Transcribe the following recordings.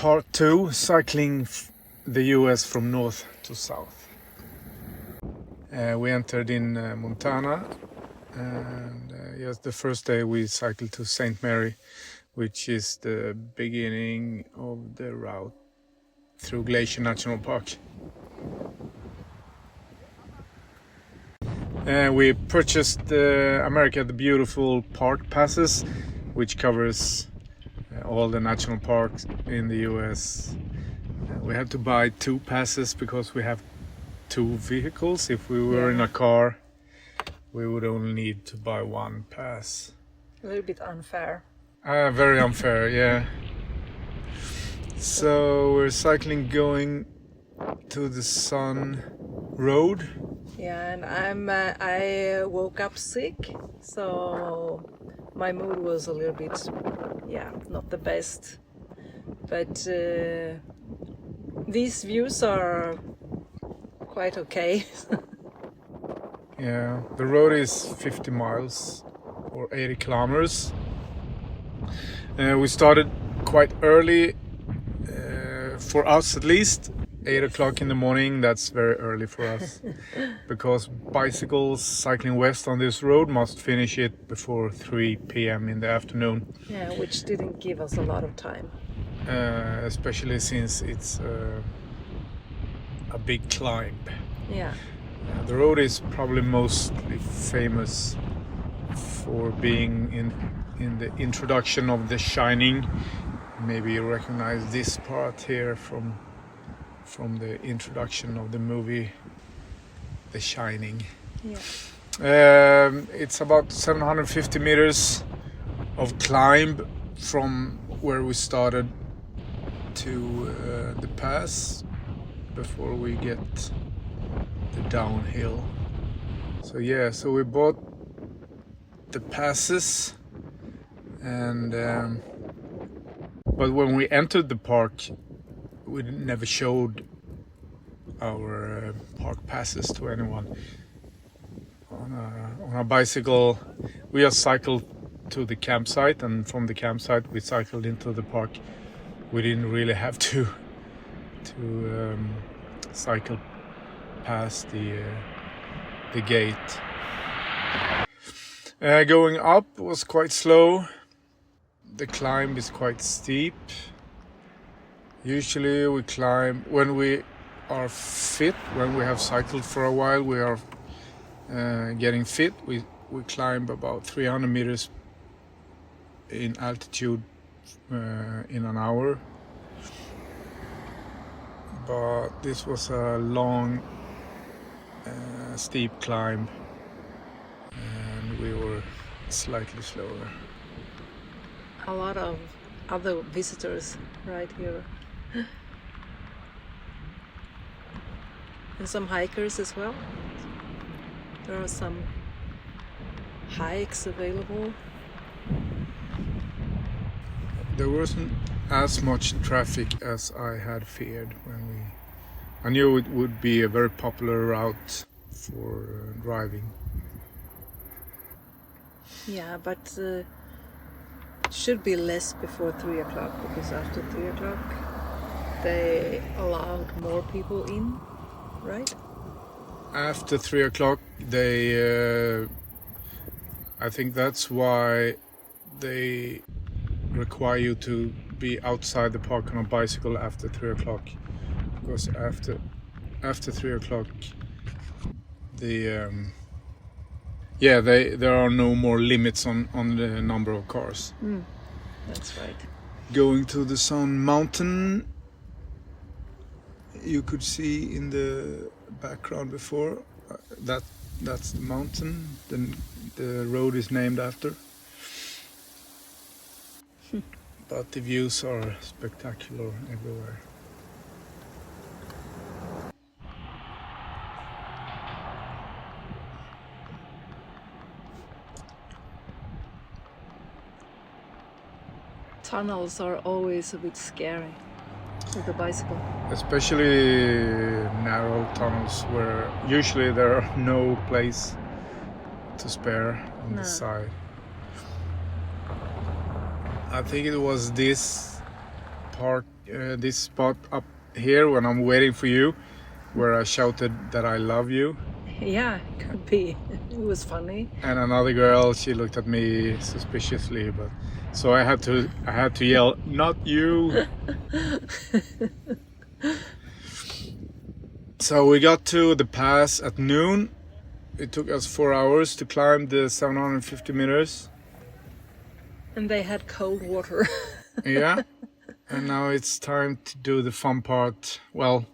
part 2, cycling the US from north to south. We entered in Montana, and yes, the first day we cycled to St. Mary, which is the beginning of the route through Glacier National Park. We purchased America the Beautiful Park passes, which covers all the national parks in the US. We had to buy 2 passes because we have 2 vehicles. If we were in a car, we would only need to buy 1 pass. A little bit unfair. Very unfair, yeah. So we're cycling going to the Sun Road. Yeah, and I woke up sick, so my mood was a little bit, not the best. But these views are quite okay. Yeah, the road is 50 miles or 80 kilometers. We started quite early, for us at least, 8 o'clock in the morning. That's very early for us because bicycles cycling west on this road must finish it before 3 p.m. in the afternoon. Yeah, which didn't give us a lot of time. Especially since it's a big climb. Yeah. The road is probably mostly famous for being in the introduction of The Shining. Maybe you recognize this part here from the introduction of the movie The Shining. Yeah. It's about 750 meters of climb from where we started to the pass before we get the downhill. So we bought the passes, and but when we entered the park, we never showed our park passes to anyone. On a bicycle, we just cycled to the campsite, and from the campsite we cycled into the park. We didn't really have to cycle past the gate. Going up was quite slow. The climb is quite steep. Usually we climb when we are fit, when we have cycled for a while, we are getting fit. We climb about 300 meters in altitude in an hour. But this was a long, steep climb, and we were slightly slower. A lot of other visitors right here. And some hikers as well. There are some hikes available. There wasn't as much traffic as I had feared I knew it would be a very popular route for driving. Yeah, but should be less before 3 o'clock, because after 3 o'clock they allowed more people in, right? After 3 o'clock they I think that's why they require you to be outside the park on a bicycle after 3 o'clock, because after 3 o'clock there are no more limits on the number of cars. That's right. Going to the Sun Mountain, you could see in the background before, that's the mountain the road is named after. But the views are spectacular everywhere. Tunnels are always a bit scary with a bicycle. Especially narrow tunnels where usually there are no place to spare on the side. I think it was this part this spot up here when I'm waiting for you, where I shouted that I love you. Yeah, could be. It was funny. And another girl, she looked at me suspiciously, but so I had to yell, "Not you!" So we got to the pass at noon. It took us 4 hours to climb the 750 meters. And they had cold water. Yeah, and now it's time to do the fun part. Well,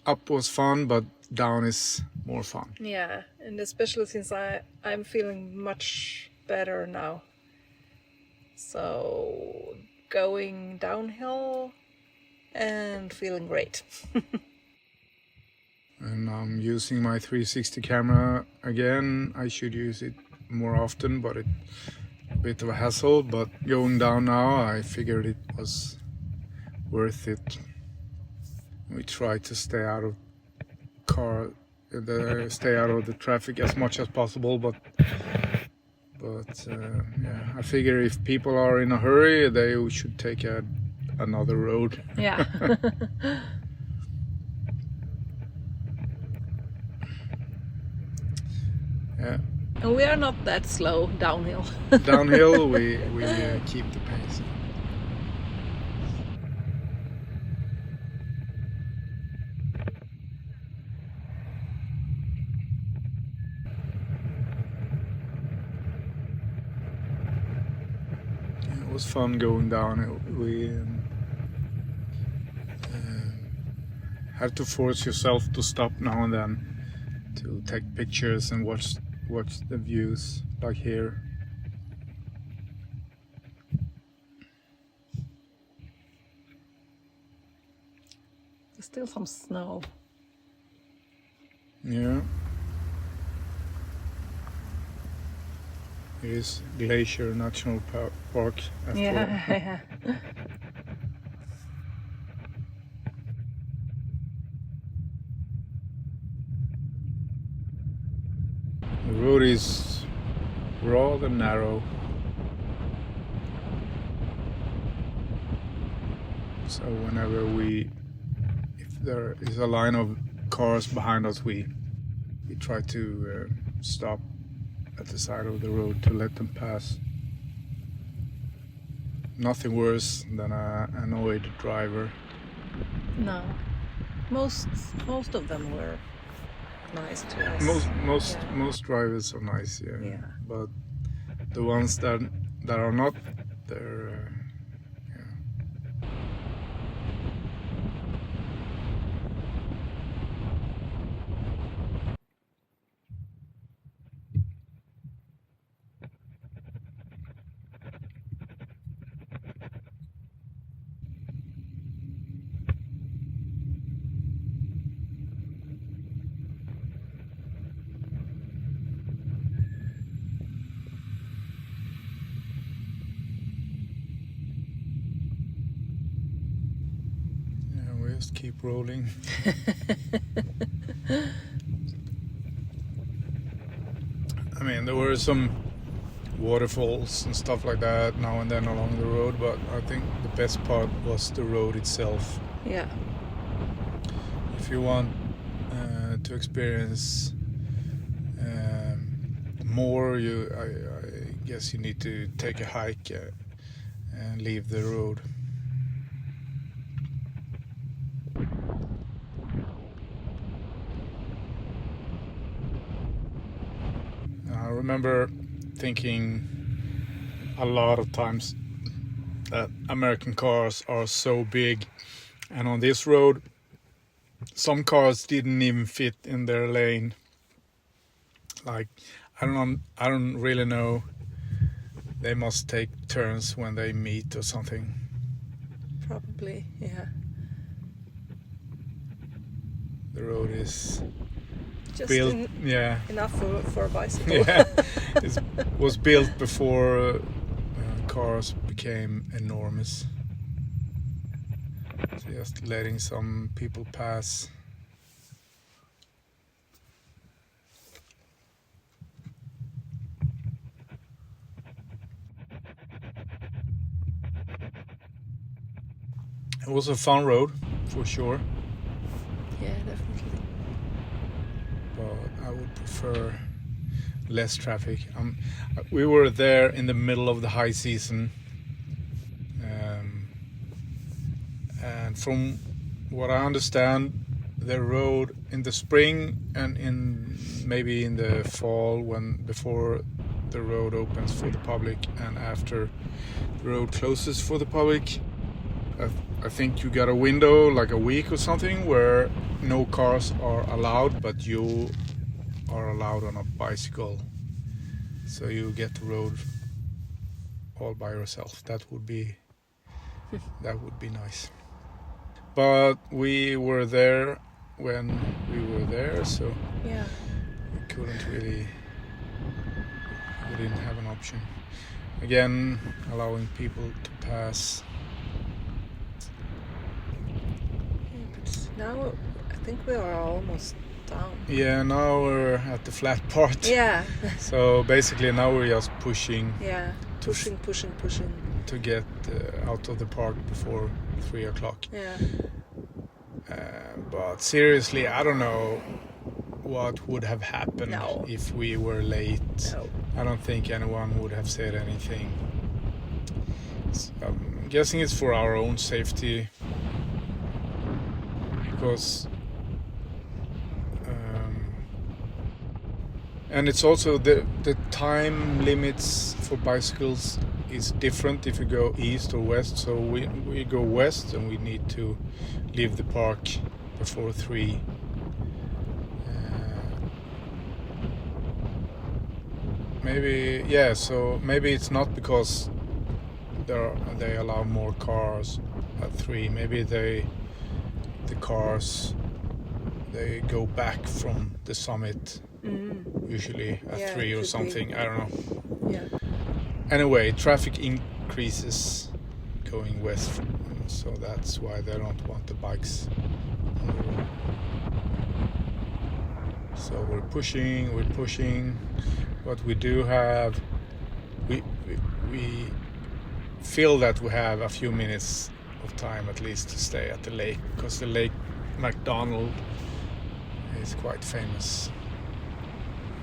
up was fun, but down is more fun. Yeah, and especially since I'm feeling much better now. So going downhill and feeling great. And I'm using my 360 camera again. I should use it more often, but it's a bit of a hassle. But going down now, I figured it was worth it. We try to stay out of stay out of the traffic as much as possible. But yeah, I figure if people are in a hurry, they should take another road. Yeah. Yeah. And we are not that slow downhill. Downhill, we keep the pace. It was fun going down. We have to force yourself to stop now and then to take pictures and watch the views, like here. There's still some snow. Yeah. It is Glacier National Park after all. Yeah. The road is rather narrow. So whenever if there is a line of cars behind us, we try to stop at the side of the road to let them pass. Nothing worse than an annoyed driver. No. Most of them were nice to us. Most drivers are nice, yeah. Yeah. But the ones that are not, they're we just keep rolling. I mean, there were some waterfalls and stuff like that now and then along the road, but I think the best part was the road itself. Yeah. If you want to experience more, I guess you need to take a hike and leave the road. I remember thinking a lot of times that American cars are so big, and on this road some cars didn't even fit in their lane. Like, I don't really know, they must take turns when they meet or something. Probably, yeah. The road is Just built, yeah. enough for a bicycle. Yeah, it was built before cars became enormous. So just letting some people pass. It was a fun road, for sure. Yeah, definitely. But I would prefer less traffic. We were there in the middle of the high season. And from what I understand, the road in the spring and maybe in the fall, before the road opens for the public and after the road closes for the public, I think you got a window, like a week or something, where no cars are allowed, but you are allowed on a bicycle. So you get the road all by yourself. That would be nice. But we were there when we were there, so Yeah. we didn't have an option. Again, allowing people to pass. Yeah, but now I think we are almost down. Yeah, now we're at the flat part. Yeah. So basically now we're just pushing Yeah. Pushing. to get out of the park before 3 o'clock. Yeah. But seriously, I don't know what would have happened No. if we were late. No. I don't think anyone would have said anything. I'm guessing it's for our own safety, because and it's also the time limits for bicycles is different if you go east or west. So we go west and we need to leave the park before 3. So maybe it's not because they allow more cars at 3. Maybe the cars they go back from the summit usually at 3 or something. Be. I don't know. Yeah. Anyway, traffic increases going west, so that's why they don't want the bikes on the road. So we're pushing, but we do have, we feel that we have a few minutes of time at least to stay at the lake, because the Lake McDonald is quite famous.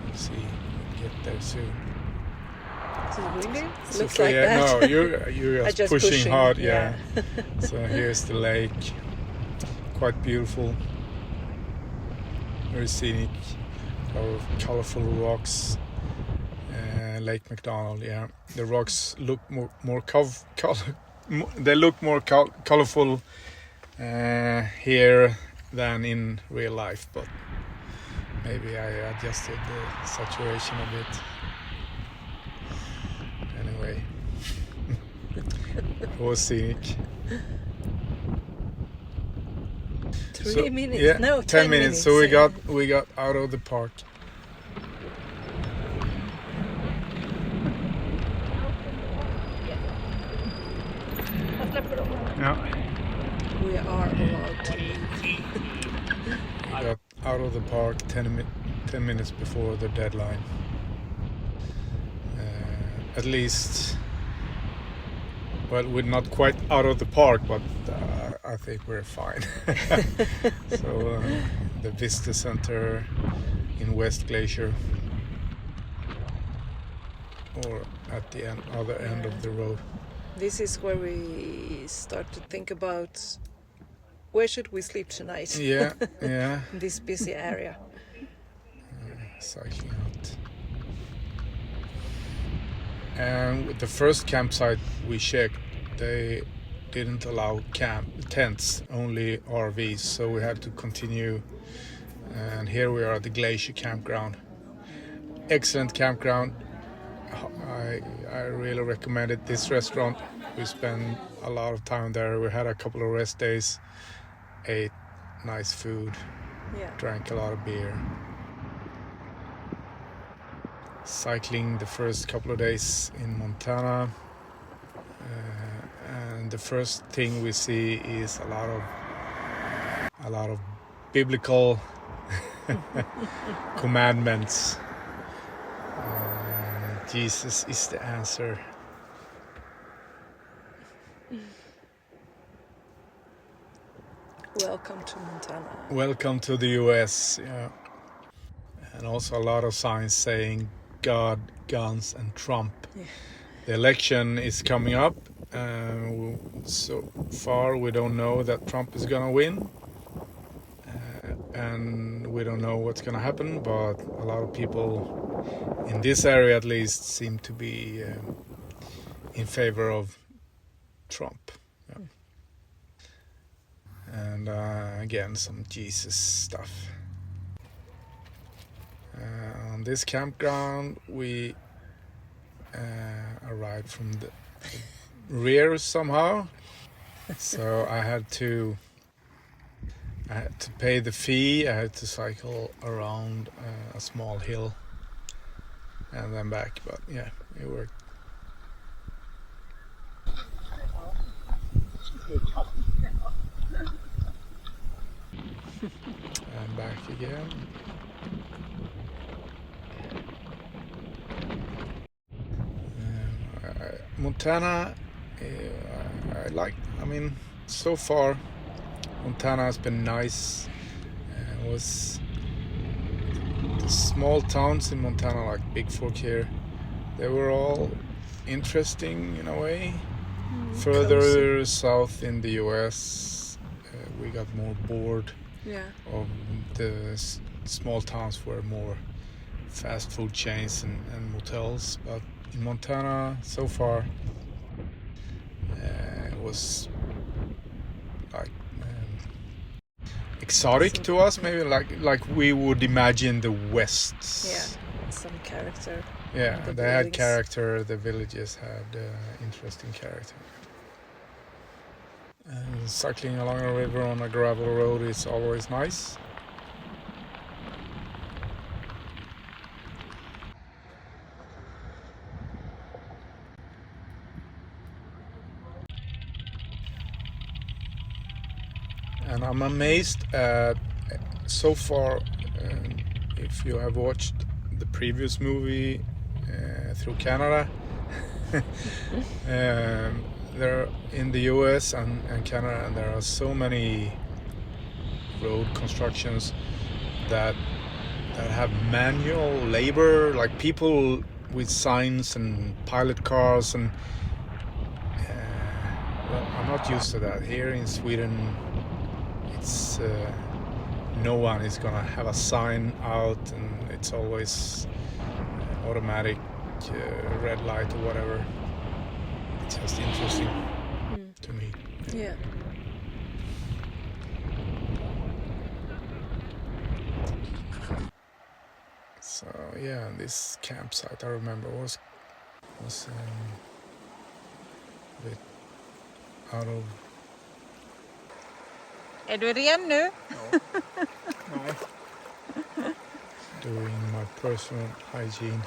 We'll see, we'll get there soon. Is it windy? So Looks like that. No, you're just pushing hard, yeah. So here's the lake, quite beautiful, very scenic, colorful rocks. Lake McDonald, yeah. The rocks look more they look more colorful here than in real life, but maybe I adjusted the saturation a bit. Anyway, it was scenic. 3 minutes? Yeah, No, 10 minutes. So we got out of the park. Yeah. We are allowed to leave. We got out of the park 10 minutes before the deadline. At least, well, we're not quite out of the park, but I think we're fine. So the Vista Center in West Glacier, or at the other end of the road. This is where we start to think about where should we sleep tonight. Yeah. In this busy area. Cycling out. And with the first campsite we checked, they didn't allow tents, only RVs, so we had to continue. And here we are at the Glacier campground. Excellent campground. I really recommended this restaurant. We spent a lot of time there. We had a couple of rest days, ate nice food, drank a lot of beer. Cycling the first couple of days in Montana, and the first thing we see is a lot of biblical commandments. Jesus is the answer. Welcome to Montana. Welcome to the US, yeah. And also a lot of signs saying God, guns and Trump. Yeah. The election is coming up. So far we don't know that Trump is gonna win. And we don't know what's gonna happen, but a lot of people in this area at least seem to be in favor of Trump. Yeah. And again, some Jesus stuff. On this campground we arrived from the rear somehow, so I had to pay the fee. I had to cycle around a small hill and then back, but yeah, it worked. And back again. Montana, I mean, so far Montana has been nice. Was the small towns in Montana, like Big Fork here, they were all interesting in a way. Further Cozy. south in the US, we got more bored of the small towns were more fast food chains and motels. But in Montana, so far, it was like exotic to us, maybe like we would imagine the West. Yeah, some character. Yeah, The they had buildings. character. The villages had interesting character. And cycling along a river on a gravel road is always nice. And I'm amazed at so far, if you have watched the previous movie through Canada, there in the US and Canada, and there are so many road constructions that have manual labor, like people with signs and pilot cars, and well, I'm not used to that. Here in Sweden, it's no one is gonna have a sign out, and it's always automatic red light or whatever. It's just interesting to me. Yeah. So yeah, this campsite I remember was a bit out of. Är du ren nu? Nej. Doing my personal hygiene.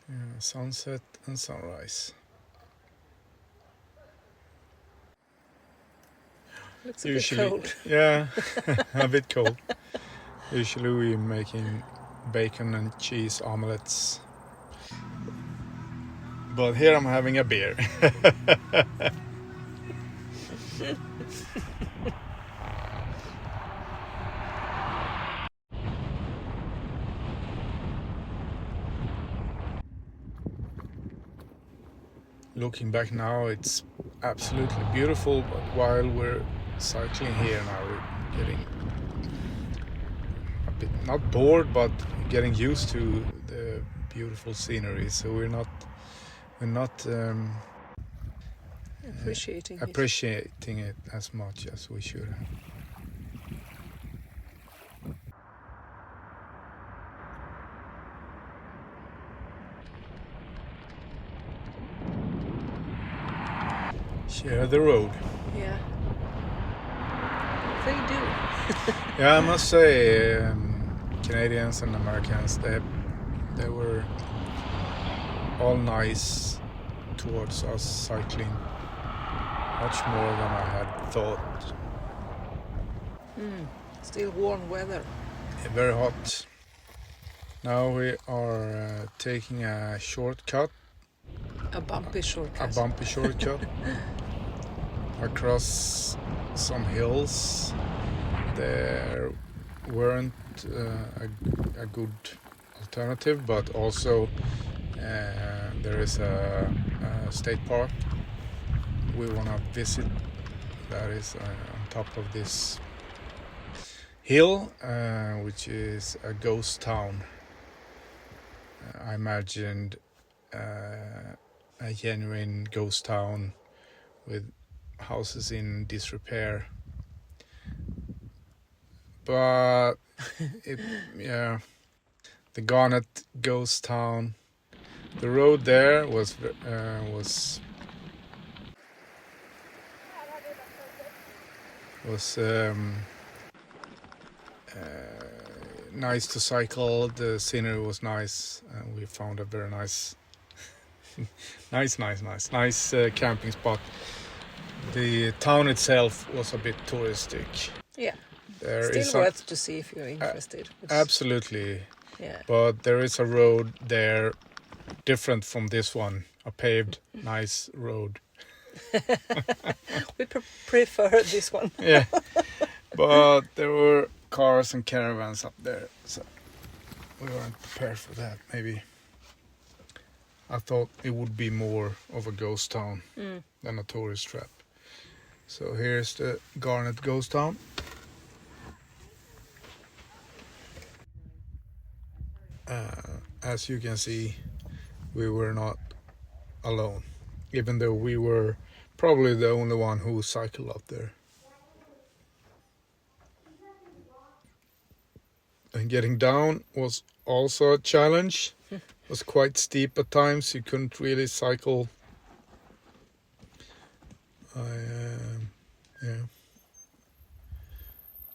Yeah, sunset and sunrise. Looks a bit cold. Yeah, a bit cold. Usually we're making bacon and cheese omelets. But here I'm having a beer. Looking back now, it's absolutely beautiful, but while we're cycling here now, we're getting a bit, not bored, but getting used to the beautiful scenery. So we're not appreciating it as much as we should. Share the road. Yeah. They do. Yeah, I must say, Canadians and Americans, they were all nice towards us cycling, much more than I had thought. Still warm weather. Very hot. Now we are taking a shortcut A bumpy shortcut. A bumpy shortcut across some hills. There weren't a good alternative, but also there is a state park we want to visit that is on top of this hill, which is a ghost town. I imagined a genuine ghost town with houses in disrepair, but the Garnet ghost town. The road there was nice to cycle. The scenery was nice, and we found a very nice nice camping spot. The town itself was a bit touristic. Yeah. There Still worth to see if you're interested. Absolutely. Yeah. But there is a road there different from this one, a paved nice road. We prefer this one. Yeah. But there were cars and caravans up there, so we weren't prepared for that. Maybe I thought it would be more of a ghost town than a tourist trap. So here's the Garnet ghost town. As you can see, we were not alone, even though we were probably the only one who cycled up there. And getting down was also a challenge. It was quite steep at times. You couldn't really cycle.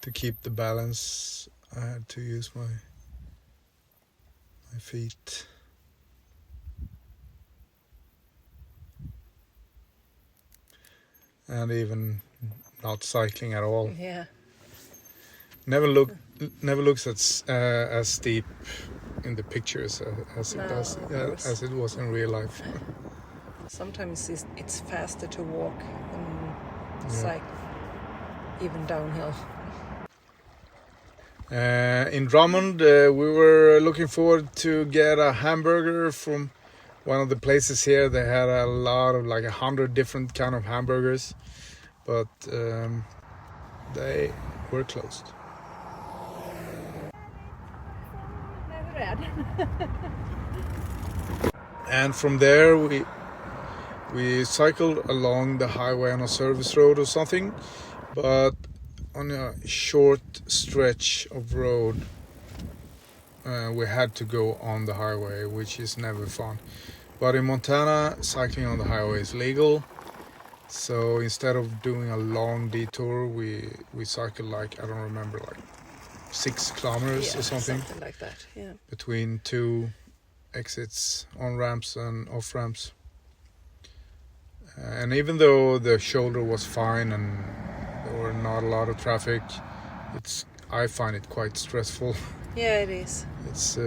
To keep the balance, I had to use my feet. And even not cycling at all. Yeah. Never looks as steep in the pictures as it does, as it was in real life. Sometimes it's faster to walk than cycle, even downhill. In Drummond, we were looking forward to get a hamburger from one of the places here. They had a lot of 100 different kind of hamburgers, but they were closed. And from there we cycled along the highway on a service road or something, but on a short stretch of road we had to go on the highway, which is never fun. But in Montana, cycling on the highway is legal, so instead of doing a long detour, we cycled I don't remember, 6 kilometers or something like that. Yeah. Between 2 exits, on ramps and off ramps. And even though the shoulder was fine and there were not a lot of traffic, I find it quite stressful. Yeah, it is. It's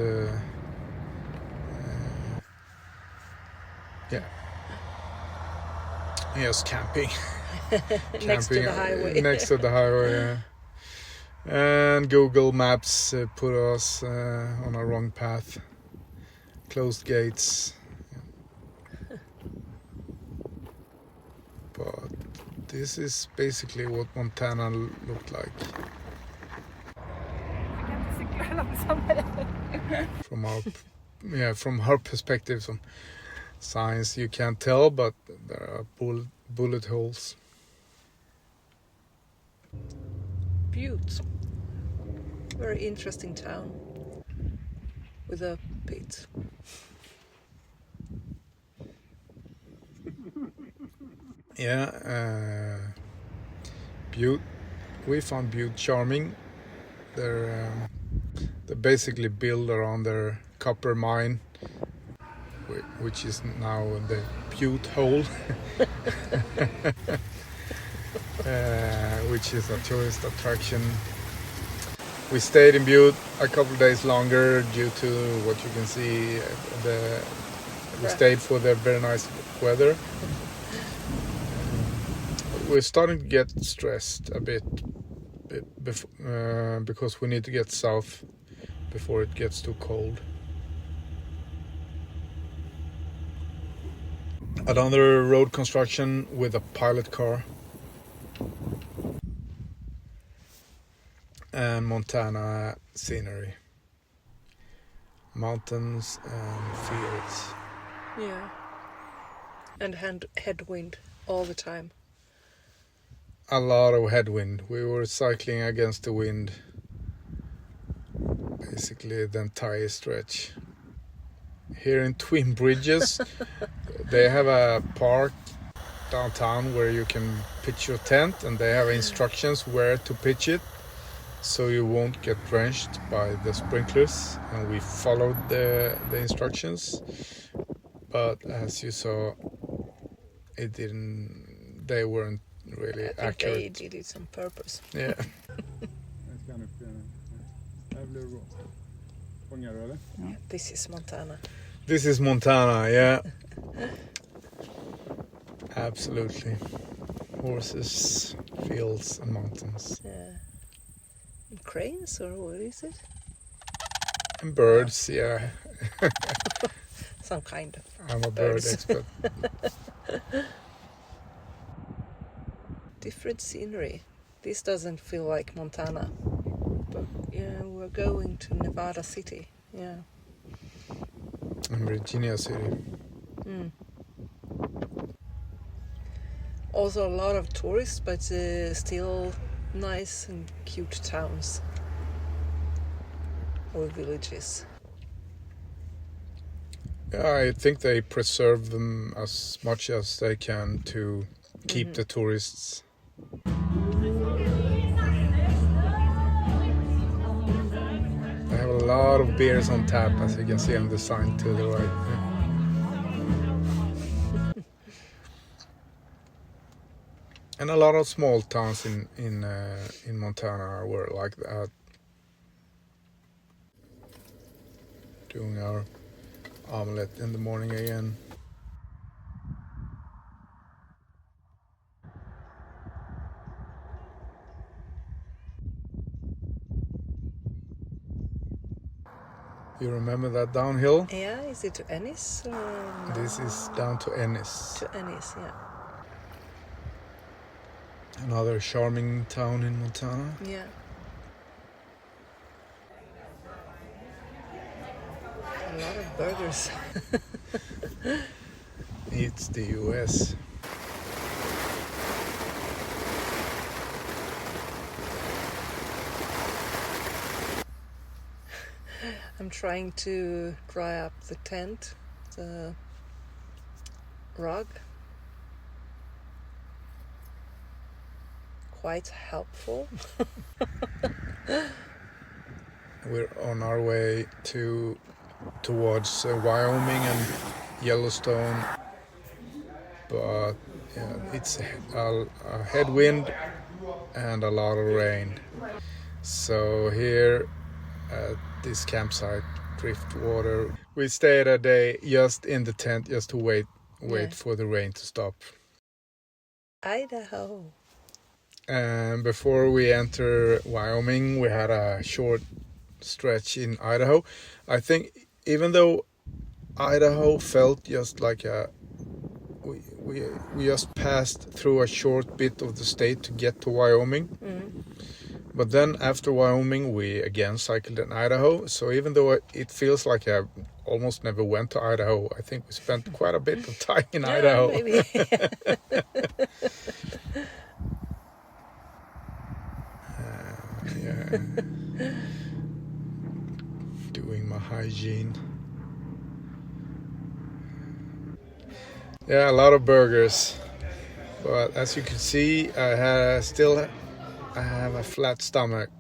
yes, camping. Next to the highway. Next to the highway. Yeah. And Google Maps put us on a wrong path. Closed gates. Yeah. But this is basically what Montana looked like. From her perspective, some signs you can't tell, but there are bullet holes. Butte. Very interesting town with a pit. Yeah, Butte. We found Butte charming. They're basically built around their copper mine, which is now the Butte Hole, which is a tourist attraction. We stayed in Butte a couple of days longer due to what you can see, the We stayed for the very nice weather. We're starting to get stressed a bit because we need to get south before it gets too cold. Another road construction with a pilot car. And Montana scenery. Mountains and fields. Yeah. And headwind all the time. A lot of headwind. We were cycling against the wind basically the entire stretch. Here in Twin Bridges, they have a park downtown where you can pitch your tent, and they have instructions where to pitch it so you won't get drenched by the sprinklers, and we followed the instructions, but as you saw, they weren't really accurate. They did it on purpose. Yeah. This is Montana. This is Montana, yeah. Absolutely. Horses, fields and mountains. Yeah. And cranes, or what is it? And birds, yeah. Some kind of I'm a birds. bird expert. Different scenery. This doesn't feel like Montana. But yeah, we're going to Nevada City. Yeah. In Virginia City. Mm. Also a lot of tourists, but still nice and cute towns or villages. Yeah, I think they preserve them as much as they can to keep the tourists. They have a lot of beers on tap, as you can see on the sign to the right. And a lot of small towns in Montana were like that. Doing our omelette in the morning again. You remember that downhill? Yeah, is it to Ennis? Or no? This is down to Ennis. To Ennis, yeah. Another charming town in Montana. Yeah. A lot of burgers. It's the US. I'm trying to dry up the tent, the rug. Quite helpful. We're on our way towards Wyoming and Yellowstone, but yeah, it's a headwind and a lot of rain. So here at this campsite, Driftwater, we stayed a day just in the tent, just to wait for the rain to stop. Idaho. And before we enter Wyoming, we had a short stretch in Idaho. I think even though Idaho felt just like we just passed through a short bit of the state to get to Wyoming. Mm. But then after Wyoming, we again cycled in Idaho. So even though it feels like I almost never went to Idaho, I think we spent quite a bit of time in Idaho. Maybe. Yeah. Doing my hygiene. Yeah, a lot of burgers. But as you can see, I have a flat stomach.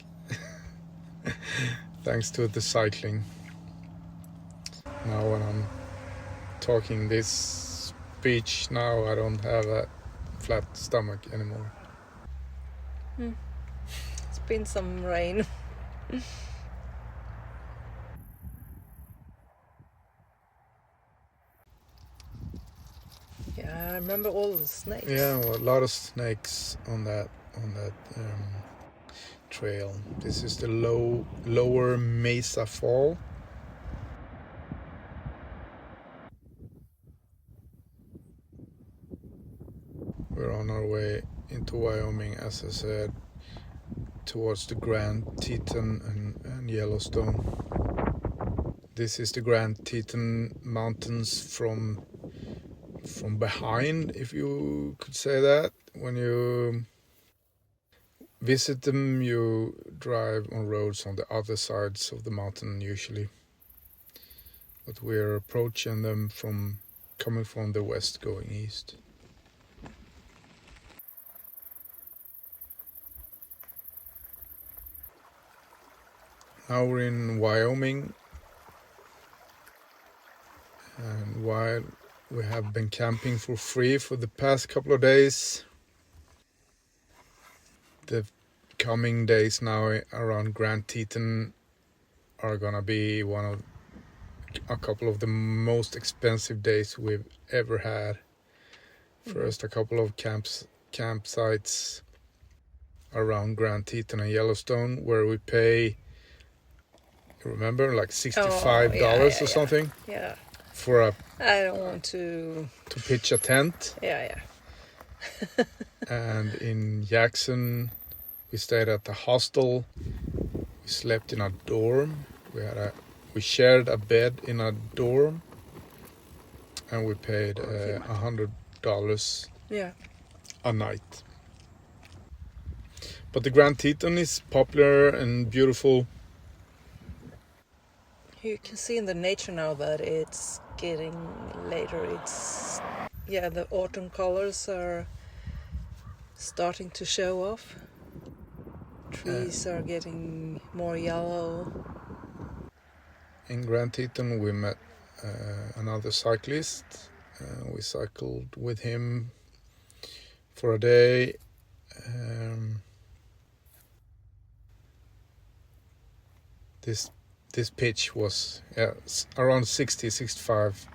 Thanks to the cycling. Now when I'm talking this speech, now I don't have a flat stomach anymore. It's been some rain. Yeah, I remember all the snakes. Yeah, well, a lot of snakes on that trail. This is the lower Mesa Fall. We're on our way into Wyoming, as I said, towards the Grand Teton and Yellowstone. This is the Grand Teton Mountains from behind, if you could say that. When you visit them, you drive on roads on the other sides of the mountain usually. But we're approaching them coming from the west going east. Now we're in Wyoming, and while we have been camping for free for the past couple of days, the coming days now around Grand Teton are gonna be a couple of the most expensive days we've ever had. First, a couple of campsites around Grand Teton and Yellowstone where we pay, remember, like $65 or something. Yeah. For I don't want to pitch a tent. Yeah. And in Jackson, we stayed at the hostel. We slept in a dorm. We shared a bed in a dorm, and we paid $100 a night. But the Grand Teton is popular and beautiful. You can see in the nature now that it's getting later. The autumn colors are starting to show off. Trees are getting more yellow. In Grand Teton, we met another cyclist. We cycled with him for a day. This pitch was around $65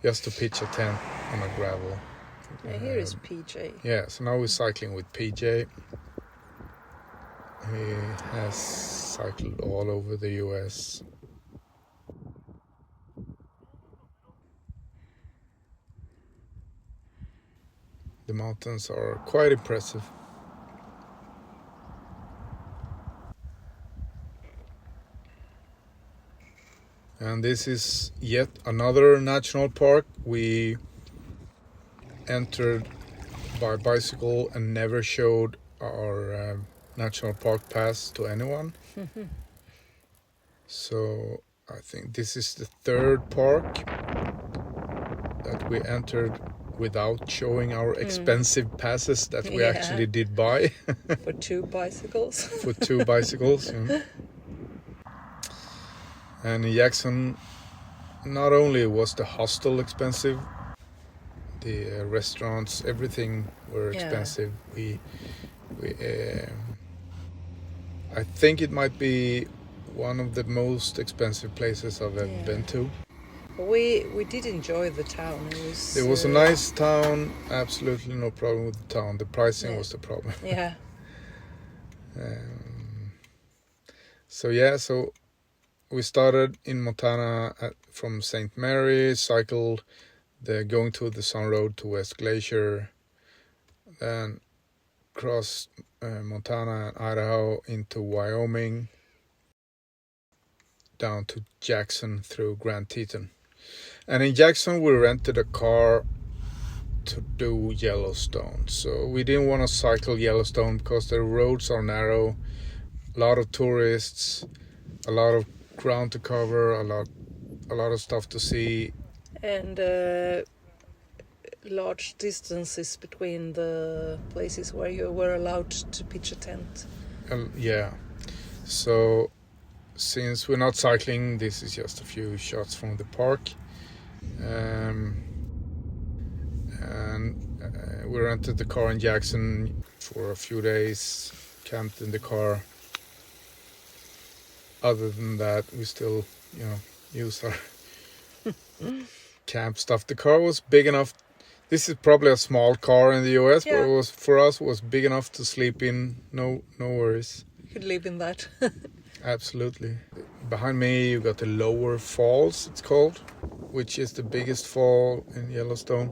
just to pitch a tent on a gravel. Here is PJ. Yeah, so now we're cycling with PJ. He has cycled all over the US. The mountains are quite impressive. And this is yet another national park we entered by bicycle and never showed our national park pass to anyone. So I think this is the third park that we entered without showing our expensive passes that we actually did buy. For 2 bicycles. For 2 bicycles. Yeah. And in Jackson, not only was the hostel expensive, the restaurants, everything were expensive. I think it might be one of the most expensive places I've ever been to. We did enjoy the town. It was a nice town, absolutely no problem with the town. The pricing was the problem. Yeah. So we started in Montana from St. Mary, cycled going to the Sun Road to West Glacier, then crossed Montana and Idaho into Wyoming, down to Jackson through Grand Teton. And in Jackson, we rented a car to do Yellowstone. So we didn't want to cycle Yellowstone because the roads are narrow, a lot of tourists, a lot of ground to cover, a lot of stuff to see. And large distances between the places where you were allowed to pitch a tent. So since we're not cycling, this is just a few shots from the park. We rented the car in Jackson for a few days, camped in the car. Other than that, we still, use our camp stuff. The car was big enough. This is probably a small car in the US, but it was, for us, it was big enough to sleep in. No worries. You could live in that. Absolutely. Behind me, you got the Lower Falls, it's called, which is the biggest fall in Yellowstone.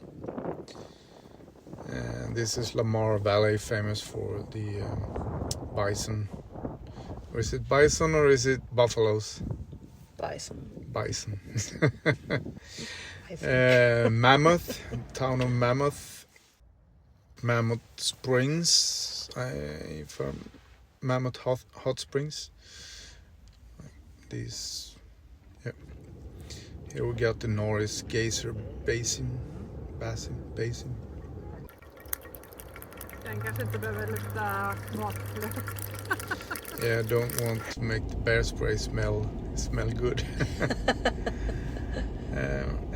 And this is Lamar Valley, famous for the bison. Or is it bison or is it buffaloes? Bison. Bison. I think. Mammoth, town of Mammoth. Mammoth Springs, from Mammoth Hot Springs. These, yeah. Here we got the Norris Glacier Basin. Den kanske inte behöver lukta matlukt. Yeah, don't want to make the bear spray smell good.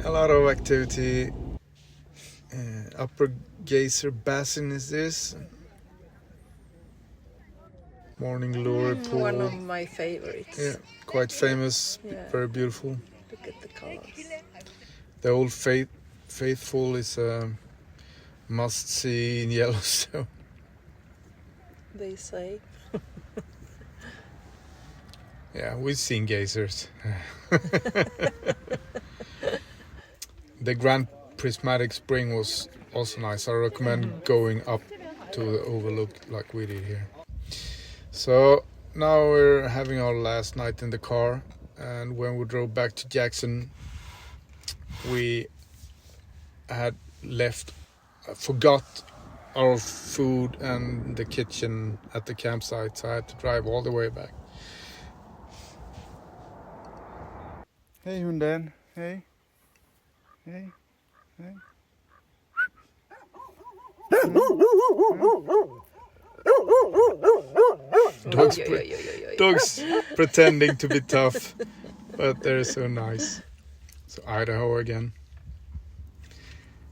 A lot of activity. Upper Glacier Basin is this. Morning lure pool. One of my favorites. Yeah, quite famous, very beautiful. Look at the colors. The Old Faithful is a must-see in Yellowstone. They say. Yeah, we've seen geysers. The Grand Prismatic Spring was also nice. I recommend going up to the Overlook like we did here. So now we're having our last night in the car, and when we drove back to Jackson, we had forgot our food and the kitchen at the campsite, so I had to drive all the way back. Hej hunden, hej. Hej, hej. Dogs pretending to be tough, but they're so nice. So Idaho again.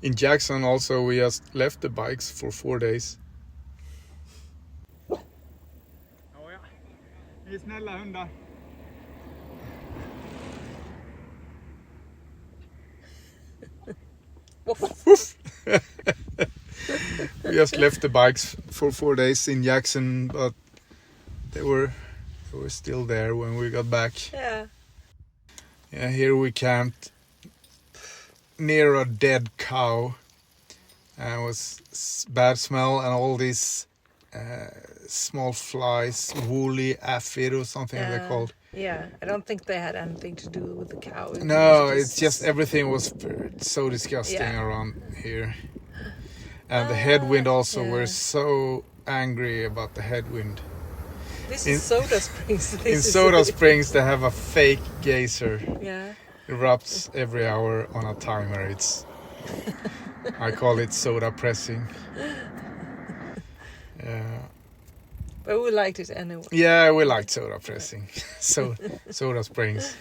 In Jackson also we just left the bikes for 4 days. Ja, ni är snälla hundar. We just left the bikes for 4 days in Jackson, but they were still there when we got back. Yeah. Yeah, here we camped near a dead cow. And it was bad smell and all these small flies, woolly aphid or something they're called. Yeah, I don't think they had anything to do with the cow. No, it's just everything was so disgusting around here. And the headwind also, we're so angry about the headwind. This is Soda Springs. In Soda Springs they have a fake geyser. Yeah. It erupts every hour on a timer. It's I call it soda pressing. But we liked it anyway. Yeah, we liked soda pressing. Soda Springs.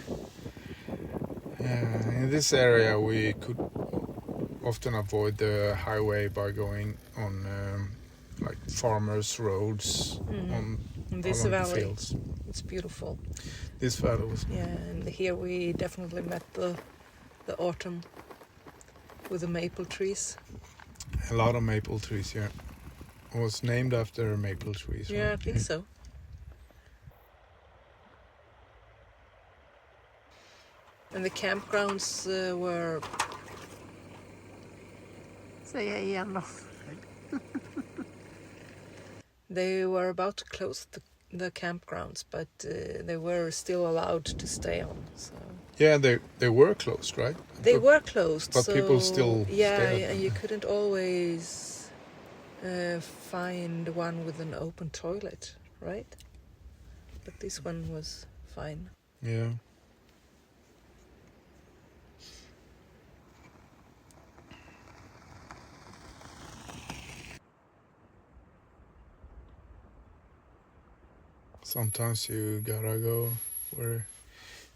In this area we could often avoid the highway by going on like farmers' roads on this along valley, the fields. it's beautiful. This valley was And here we definitely met the autumn with the maple trees. a lot of maple trees. Yeah, it was named after maple trees. Yeah, right? I think so. And the campgrounds were... Säger jag igen då. They were about to close the campgrounds, but they were still allowed to stay on. So Yeah, they were closed, right? they were closed, but so people still stayed. and you couldn't always find one with an open toilet, right? But this one was fine. Yeah. Sometimes you gotta go where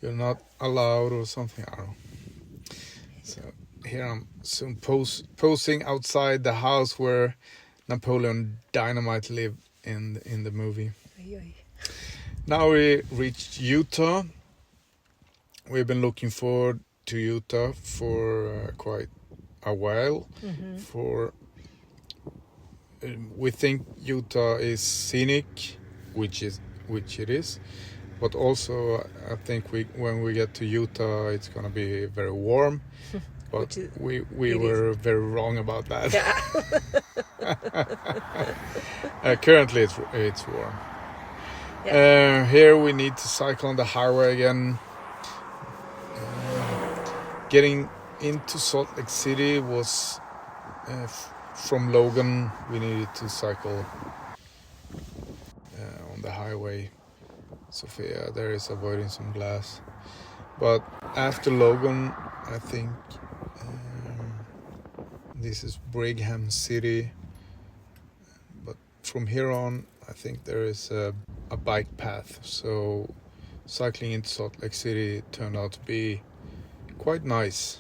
you're not allowed or something. I don't know. So here I'm soon posing outside the house where Napoleon Dynamite lived in the movie. Oj, oj. Now we reached Utah. We've been looking forward to Utah for quite a while. We think Utah is scenic, which it is, but also I think when we get to Utah it's gonna be very warm. But we were very wrong about that. Yeah. Currently it's warm. Yeah. Here we need to cycle on the highway again. Getting into Salt Lake City was from Logan. We needed to cycle on the highway. Sophia there is avoiding some glass. But after Logan, I think this is Brigham City. But from here on, I think there is a bike path. So cycling into Salt Lake City turned out to be quite nice.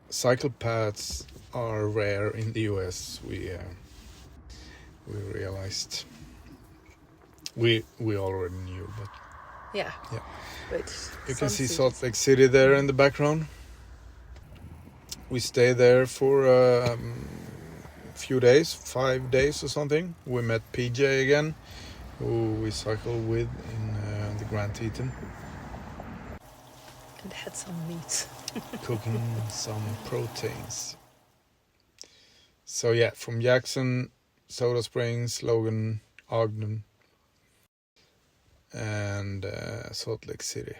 Cycle paths are rare in the US. We realized. We already knew, but Yeah. But you can see cities- Salt Lake City there in the background. We stayed there for a few days, 5 days or something. We met PJ again, who we cycled with in the Grand Teton. And had some meat. Cooking some proteins. So yeah, from Jackson, Soda Springs, Logan, Ogden, and Salt Lake City.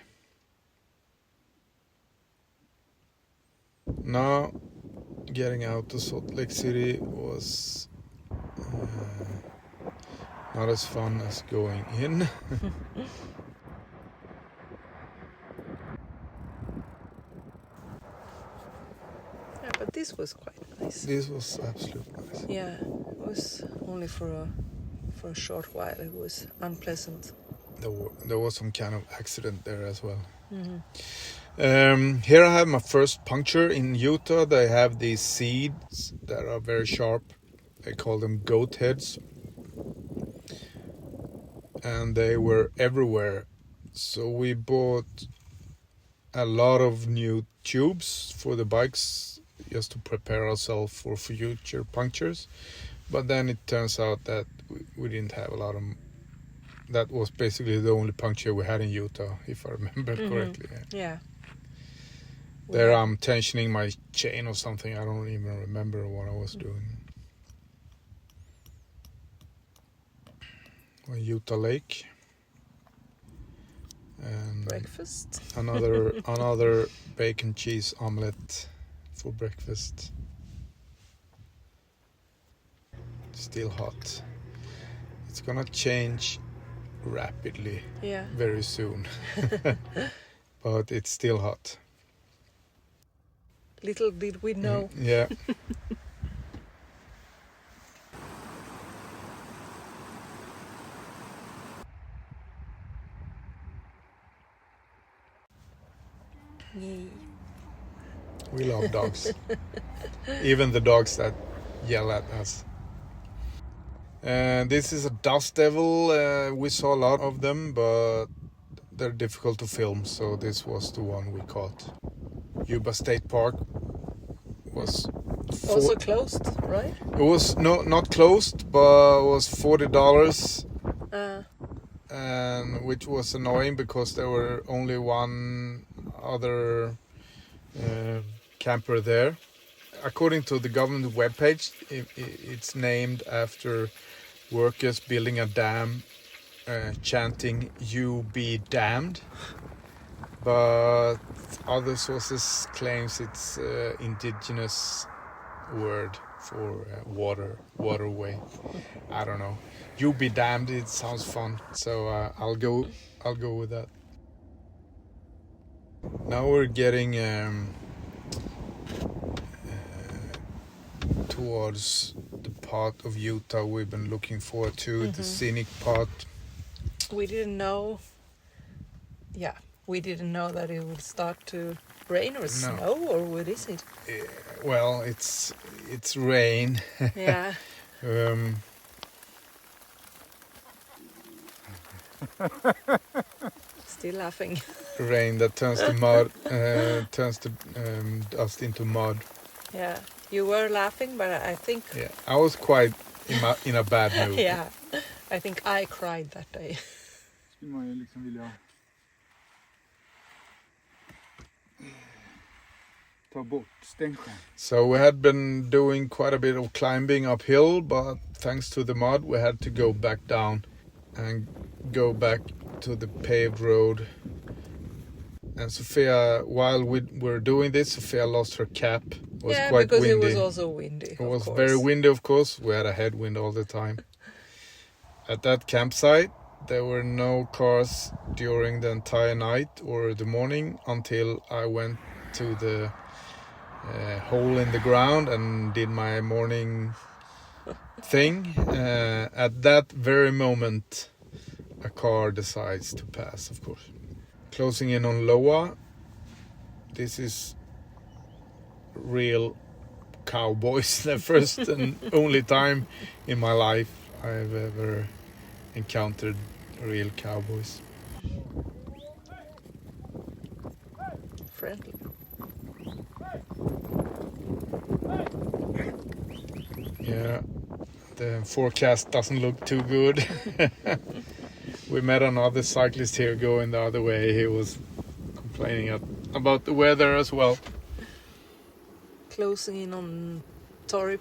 Now, getting out to Salt Lake City was not as fun as going in. Yeah, but this was quite nice. This was absolutely nice. Yeah, it was only for a short while. It was unpleasant. There was some kind of accident there as well. Here I have my first puncture in Utah. They have these seeds that are very sharp. They call them goat heads. And they were everywhere. So we bought a lot of new tubes for the bikes just to prepare ourselves for future punctures. But then it turns out that we didn't have a lot of... That was basically the only puncture we had in Utah, if I remember correctly. Yeah. There I'm tensioning my chain or something. I don't even remember what I was doing. Utah Lake. And Breakfast. another bacon cheese omelette for breakfast. Still hot. It's gonna change rapidly Yeah. very soon. But it's still hot. Little did we know. Yeah. Yay. We love dogs. Even the dogs that yell at us. This is a dust devil. We saw a lot of them, but they're difficult to film, so this was the one we caught. Yuba State Park was Also closed, right? it was not closed, but it was $40, and which was annoying because there were only one other camper there. According to the government webpage, it's named after workers building a dam, chanting "You be damned." But other sources claims it's indigenous word for waterway. I don't know. You be damned. It sounds fun, so I'll go with that. Now we're getting towards the part of Utah we've been looking forward to, the scenic part. We didn't know. Yeah, we didn't know that it would start to rain or snow, or what is it? Well, it's rain. Yeah. Still laughing. Rain that turns the mud, turns the dust into mud. Yeah, you were laughing, but I think Yeah, I was quite in a bad mood. yeah, I think I cried that day. Skulle man ju liksom vilja ta bort stänken. So we had been doing quite a bit of climbing uphill, but thanks to the mud, we had to go back down and go back to the paved road. And Sophia, while we were doing this, Sophia lost her cap. It was quite because windy. it was also windy. It was very windy, of course. We had a headwind all the time. At that campsite, there were no cars during the entire night or the morning until I went to the hole in the ground and did my morning thing. At that very moment, a car decides to pass, of course. Closing in on Loa. This is real cowboys. The first and only time in my life I've ever encountered real cowboys. Friendly. Yeah, the forecast doesn't look too good. We met another cyclist here going the other way. He was complaining about the weather as well. Closing in on Torrey.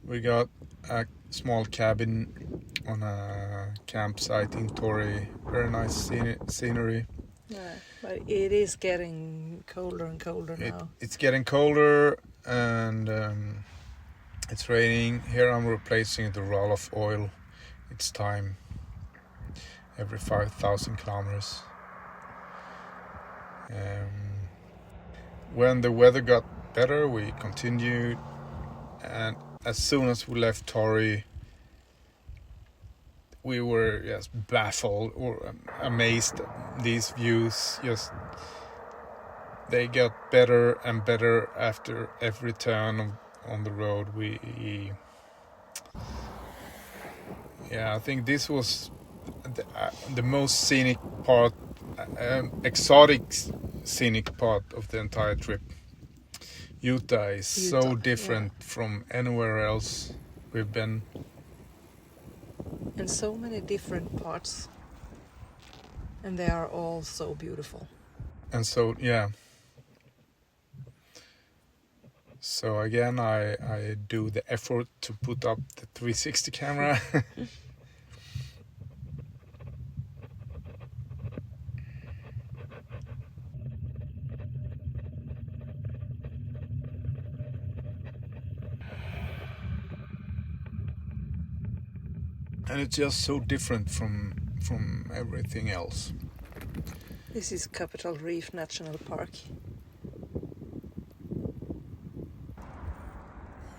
We got a small cabin on a campsite in Torrey. Very nice scenery. Yeah, but it is getting colder and colder now. It's getting colder and it's raining. Here I'm replacing the roll of oil. It's time. Every 5,000 kilometers. When the weather got better, we continued, and as soon as we left Torrey, we were just baffled or amazed at these views. Just they got better and better after every turn on the road. I think this was the most scenic part, exotic scenic part of the entire trip. Utah is so different from anywhere else we've been. And so many different parts. And they are all so beautiful. And so, yeah. So again, I do the effort to put up the 360 camera. And it's just so different from everything else. This is Capitol Reef National Park.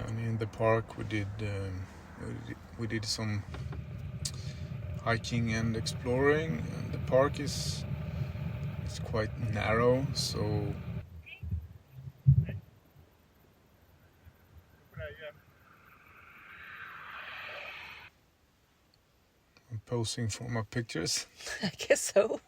And in the park we did some hiking and exploring. And the park is quite narrow, so I'm posing for my pictures. I guess so.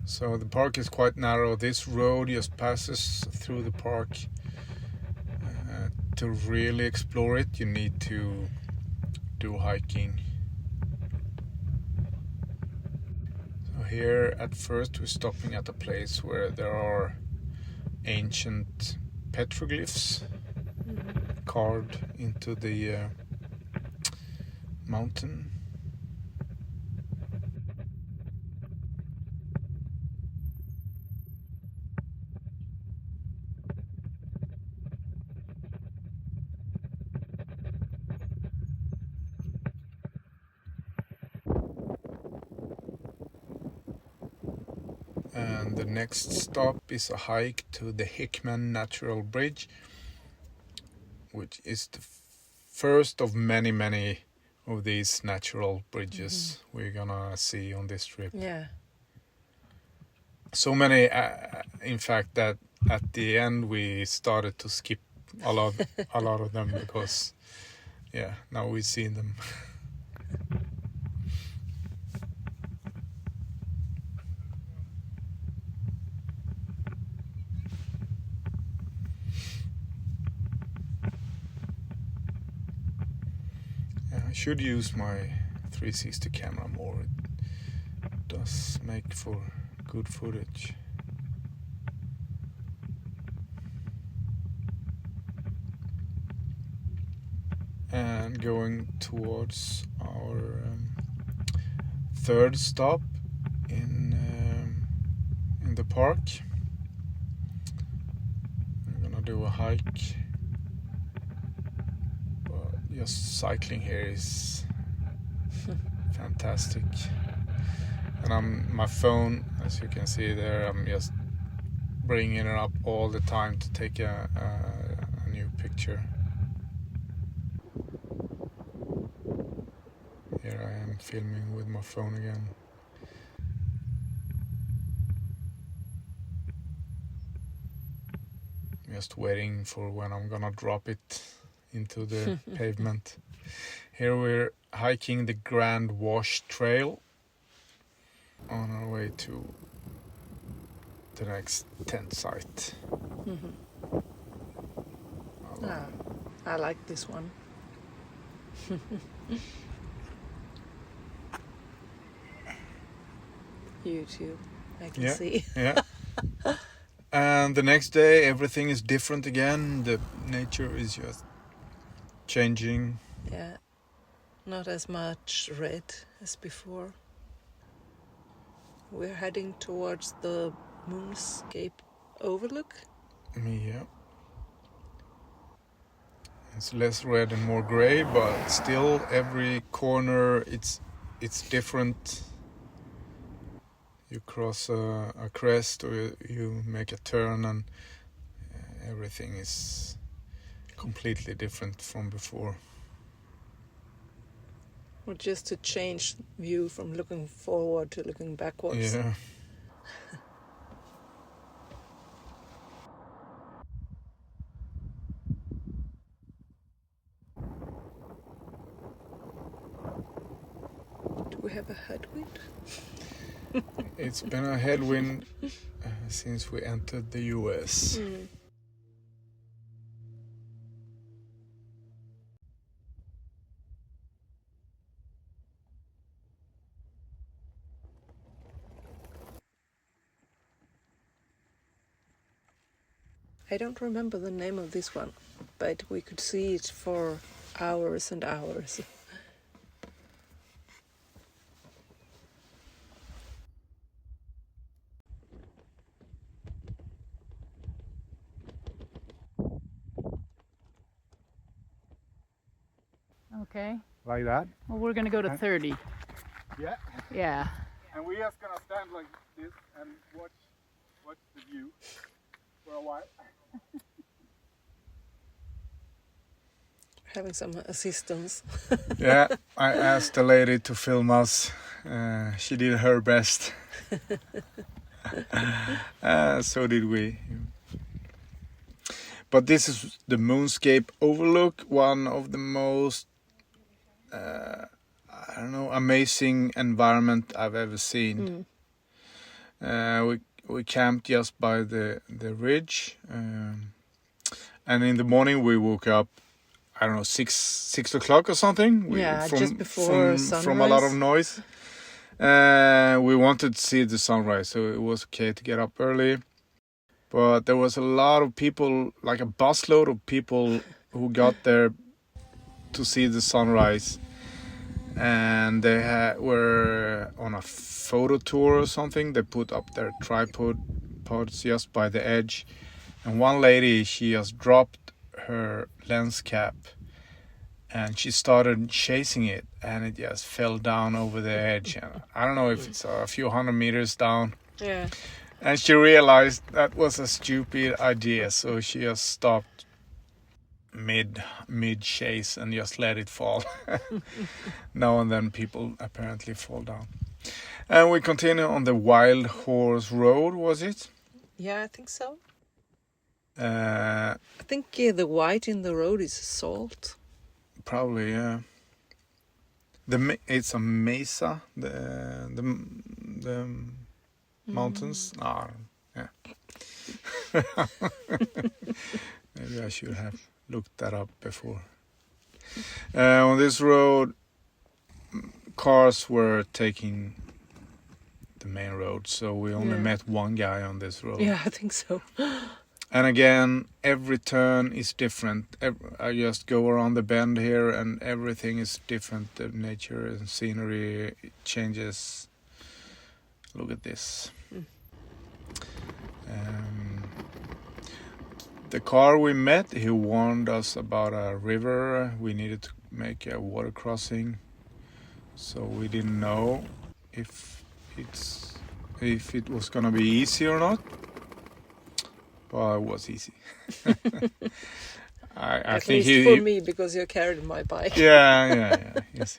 So the park is quite narrow. This road just passes through the park. To really explore it, you need to do hiking. So here at first we're stopping at a place where there are ancient petroglyphs carved into the mountain. And And the next stop is a hike to the Hickman Natural Bridge, which is the first of many of these natural bridges we're gonna see on this trip. Yeah. So many, in fact, that at the end we started to skip a lot of them because, now we've seen them. I should use my 360 camera more. It does make for good footage. And going towards our third stop in the park. We're gonna do a hike. Just cycling here is fantastic, and my phone, as you can see there, I'm just bringing it up all the time to take a new picture. Here I am filming with my phone again. Just waiting for when I'm gonna drop it into the pavement. Here we're hiking the Grand Wash Trail on our way to the next tent site. I like this one. YouTube, I can see. Yeah. And the next day everything is different again. The nature is just changing. Yeah, not as much red as before. We're heading towards the Moonscape Overlook. Yeah. It's less red and more gray, but still every corner it's different. You cross a crest or you make a turn and everything is completely different from before. Or just to change view from looking forward to looking backwards. Yeah. Do we have a headwind? It's been a headwind since we entered the US. I don't remember the name of this one, but we could see it for hours and hours. Okay. Like that? Well, we're gonna go to 30. Yeah. Yeah. And we're just gonna stand like this and watch the view for a while. Having some assistance. Yeah, I asked the lady to film us. She did her best. So did we. But this is the Moonscape Overlook, one of the most amazing environment I've ever seen. We camped just by the ridge, and in the morning we woke up, I don't know, 6 o'clock or something. Just before sunrise. From a lot of noise. We wanted to see the sunrise, so it was okay to get up early. But there was a lot of people, like a busload of people who got there to see the sunrise. And they were on a photo tour or something. They put up their tripods just by the edge. And one lady, she just dropped her lens cap and she started chasing it, and it just fell down over the edge. And I don't know if it's a few hundred meters down. Yeah. And she realized that was a stupid idea, so she just stopped mid chase and just let it fall. Now and then people apparently fall down. And we continue on the Wild Horse Road, was it? Yeah, I think so. Uh, I think the white in the road is salt. Probably, yeah. It's a mesa, the mountains. Yeah. Maybe I should have looked that up before. On this road, cars were taking the main road, so we only met one guy on this road. Yeah, I think so. And again, every turn is different. I just go around the bend here and everything is different. The nature and scenery changes. Look at this. The car we met, he warned us about a river. We needed to make a water crossing. So we didn't know if it was gonna be easy or not. Well, it was easy. I At think least for me, because you carried my bike. Yeah. Yes.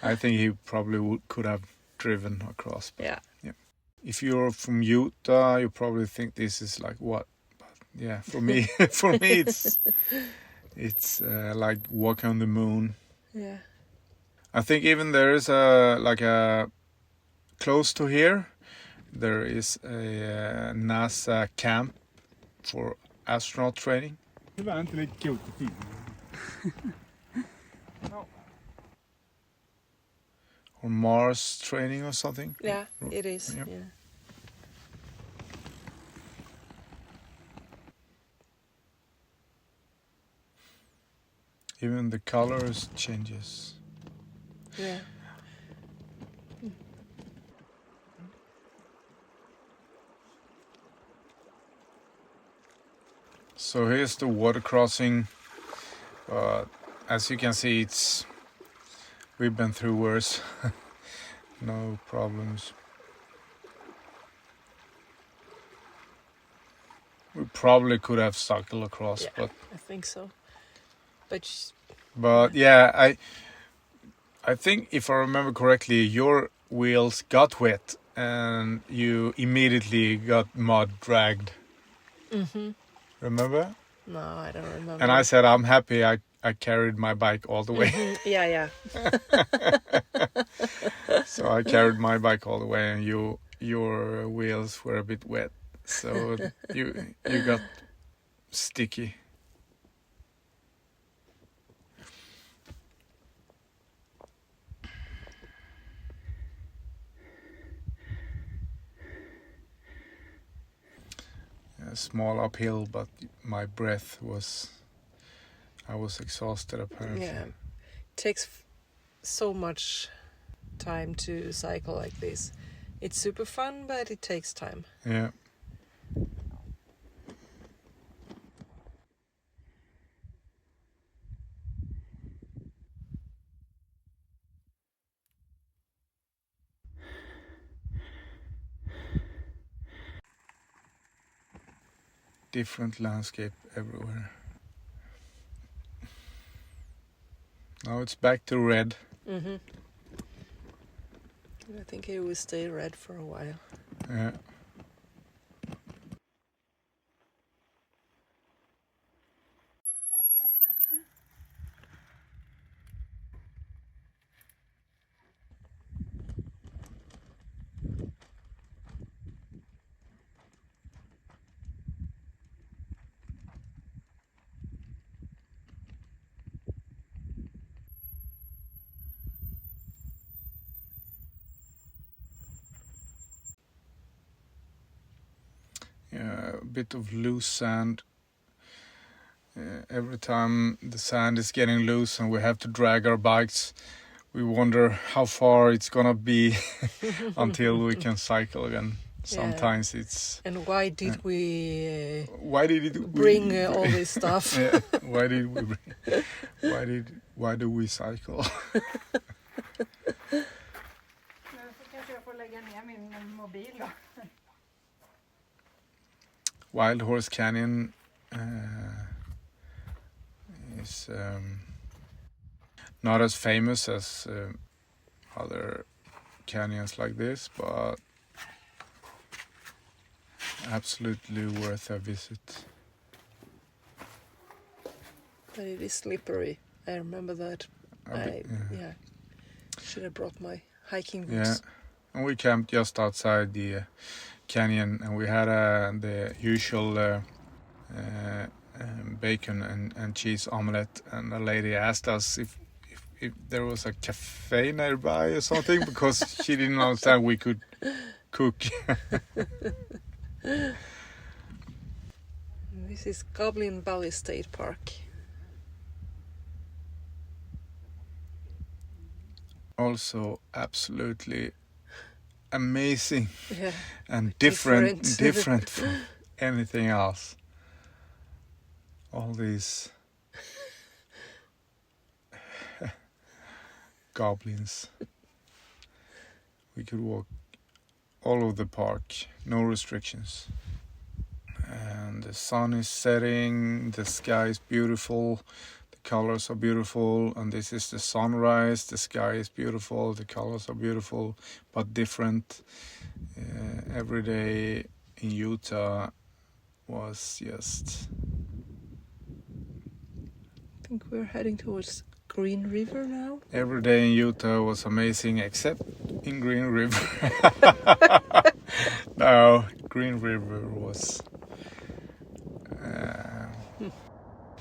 I think he probably could have driven across. Yeah. If you're from Utah, you probably think this is like what? But yeah, for me, it's like walking on the moon. Yeah. I think even there is a close to here. There is a NASA camp for astronaut training. Det var inte lite coolt i filmen. Or Mars training or something. Yeah, it is. Yep. Yeah. Even the colors changes. Yeah. So here's the water crossing. As you can see, we've been through worse. No problems. We probably could have cycled across, Yeah, I think so. but yeah, I think if I remember correctly, your wheels got wet and you immediately got mud dragged. Mm-hmm. Remember? No, I don't remember. And I said, I'm happy I carried my bike all the way. Mm-hmm. Yeah. So I carried my bike all the way and your wheels were a bit wet. So you got sticky. A small uphill, but my breath I was exhausted apparently. Yeah. It takes so much time to cycle like this. It's super fun, but it takes time. Yeah. Different landscape everywhere. Now it's back to red. Mm-hmm. I think it will stay red for a while. Yeah. A bit of loose sand. Every time the sand is getting loose and we have to drag our bikes, we wonder how far it's gonna be until we can cycle again. Sometimes it's. And why did we? Why did it bring all this stuff? Yeah. Why did we bring? Why do we cycle? Kanske jag får lägga ner min mobil då. Wild Horse Canyon is not as famous as other canyons like this, but absolutely worth a visit. But it is slippery. I remember that. A bit, Yeah. Should have brought my hiking boots. Yeah, and we camped just outside the canyon, and we had the usual bacon and cheese omelette, and a lady asked us if there was a cafe nearby or something because she didn't understand we could cook. This is Goblin Valley State Park. Also absolutely amazing Yeah. and different Different. from anything else. All these goblins. We could walk all over the park, no restrictions. And the sun is setting, the sky is beautiful, the colors are beautiful, and this is the sunrise. The sky is beautiful, the colors are beautiful, but different. Every day in Utah was just... I think we're heading towards Green River now. Every day in Utah was amazing, except in Green River. No, Green River was...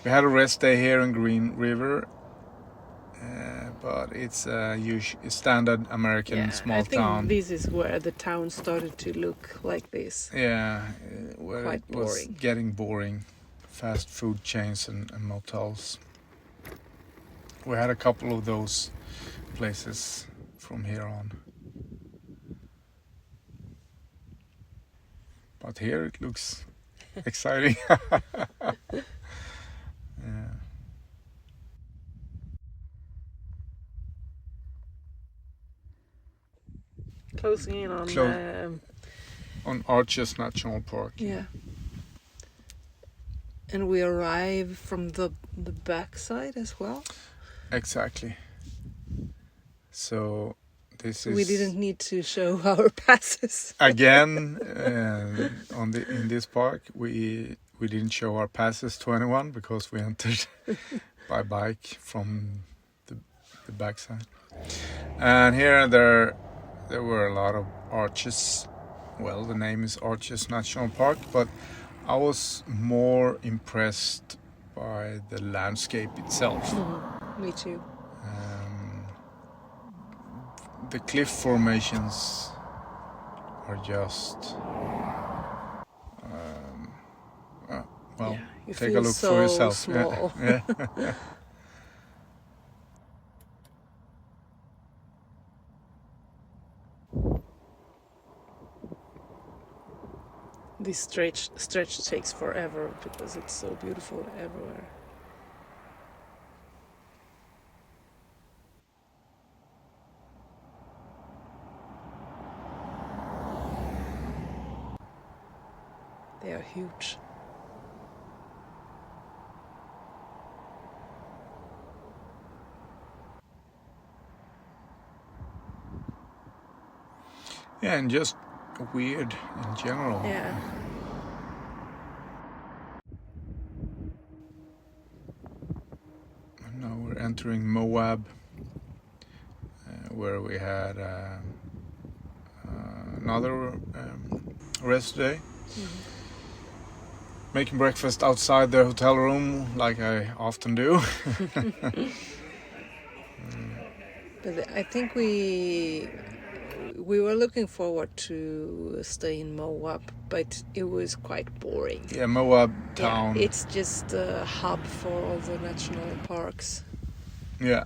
we had a rest day here in Green River, but it's a standard American small town. I think this is where the town started to look like this. Yeah, where Quite it was boring. getting boring. Fast food chains and motels. We had a couple of those places from here on. But here it looks exciting. Yeah. Closing in on... On Arches National Park. yeah. And we arrive from the backside as well. Exactly. So this is... We didn't need to show our passes. Again, in this park, we didn't show our passes to anyone because we entered by bike from the backside. And here there were a lot of arches. Well, the name is Arches National Park, but I was more impressed by the landscape itself. Me too. The cliff formations are just... well, you take a feel look so for yourself. small. Yeah. This stretch takes forever because it's so beautiful everywhere. They are huge. Yeah, and just weird in general. Yeah. And now we're entering Moab, where we had another rest day. Making breakfast outside the hotel room, like I often do. But I think we were looking forward to stay in Moab, but it was quite boring. Yeah, Moab town. Yeah, it's just a hub for all the national parks. Yeah.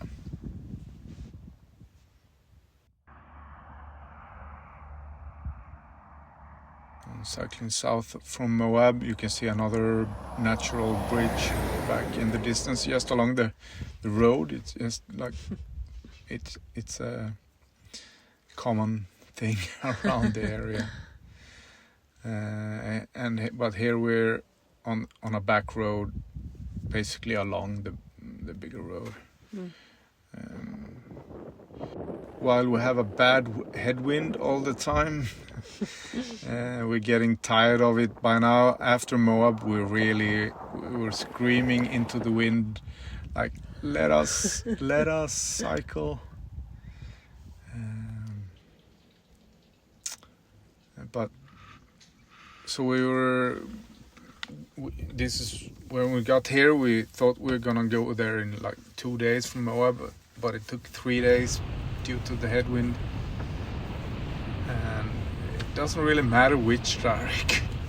And cycling south from Moab, you can see another natural bridge back in the distance, just along the road. It's just like it's a common thing around the area. And but here we're on a back road, basically along the bigger road. While we have a bad headwind all the time, we're getting tired of it by now. After Moab, we were screaming into the wind, like, let us cycle. But so this is when we got here. We thought we were gonna go there in like 2 days from Moab, but it took 3 days due to the headwind. And it doesn't really matter which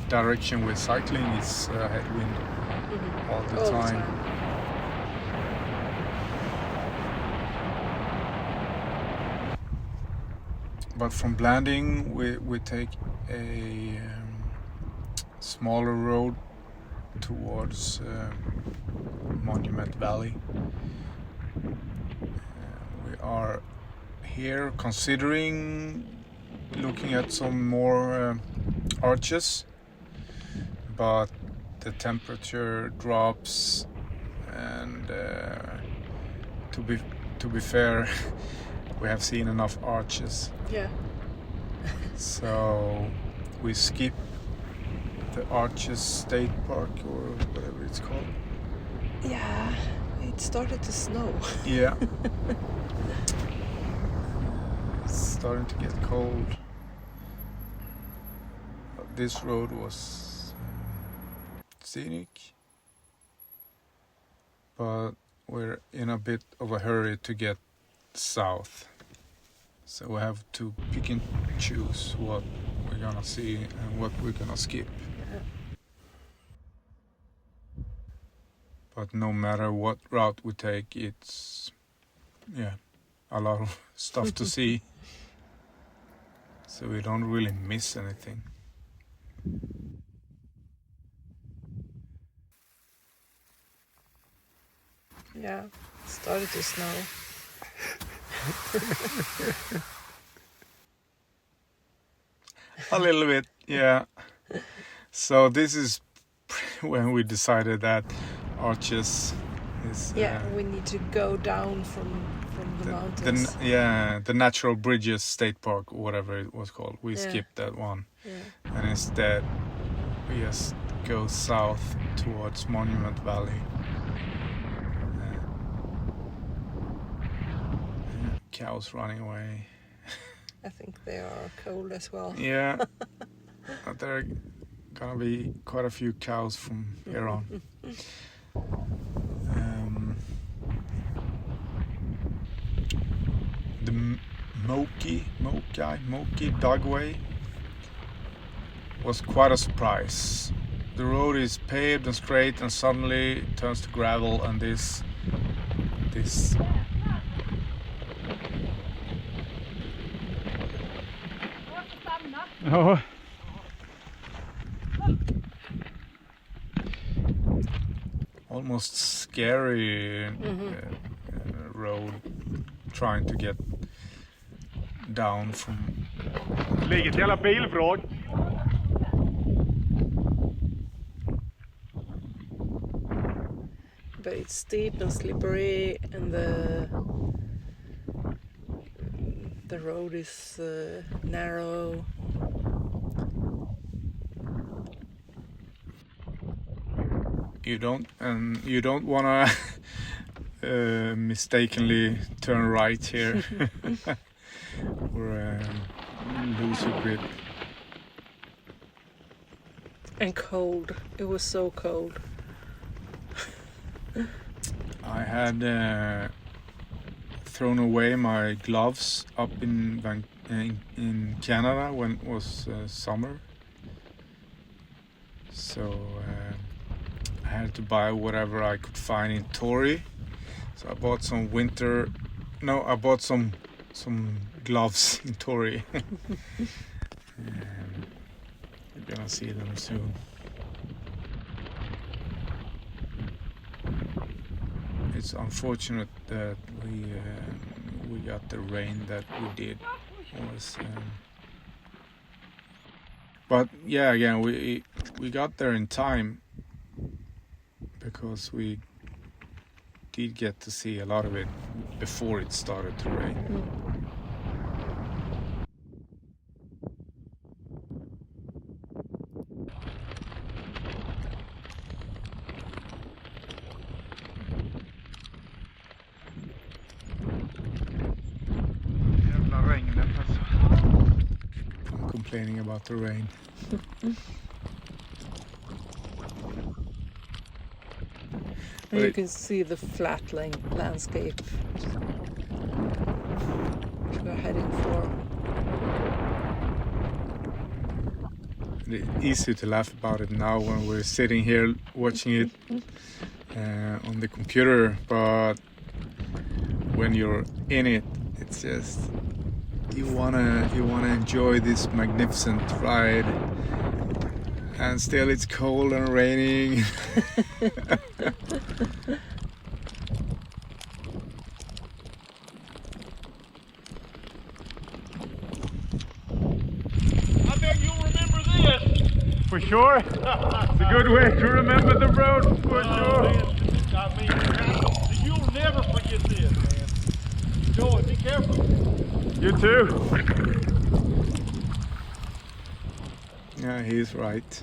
direction we're cycling, it's headwind all the time. But from Blanding, we take a smaller road towards Monument Valley. We are here considering looking at some more arches, but the temperature drops, and to be fair, we have seen enough arches. Yeah. So we skip the Arches State Park, or whatever it's called. Yeah, it started to snow. Yeah. It's starting to get cold. But this road was scenic, but we're in a bit of a hurry to get south. So we have to pick and choose what we're gonna see and what we're gonna skip. Yeah. But no matter what route we take, it's a lot of stuff to see. So we don't really miss anything. Yeah, it started to snow. A little bit, yeah. So this is when we decided that Arches is We need to go down from the mountains. the Natural Bridges State Park, or whatever it was called. We skipped that one, and instead we just go south towards Monument Valley. Cows running away. I think they are cold as well. Yeah, but there are gonna be quite a few cows from here on. The Moki Dugway was quite a surprise. The road is paved and straight, and suddenly it turns to gravel, and this Ja. almost scary road trying to get down from. Ligger ett jävla bilvrak. But it's steep and slippery, and the road is narrow. You don't wanna mistakenly turn right here or lose your grip. And cold. It was so cold. I had thrown away my gloves up in Canada when it was summer, so I had to buy whatever I could find in Torrey. So I bought some some gloves in Torrey. You're gonna see them soon. It's unfortunate that we got the rain that we did. But yeah, again, we got there in time because we did get to see a lot of it before it started to rain. Jävla regnet alltså. I'm complaining about the rain. And you can see the flat landscape which we're heading for. It's easy to laugh about it now when we're sitting here watching it on the computer, but when you're in it, it's just you wanna enjoy this magnificent ride, and still it's cold and raining. I bet you'll remember this. For sure. It's a good way to remember the road. For sure. I mean, you'll never forget this, man. Joey, be careful. You too. Yeah, he's right.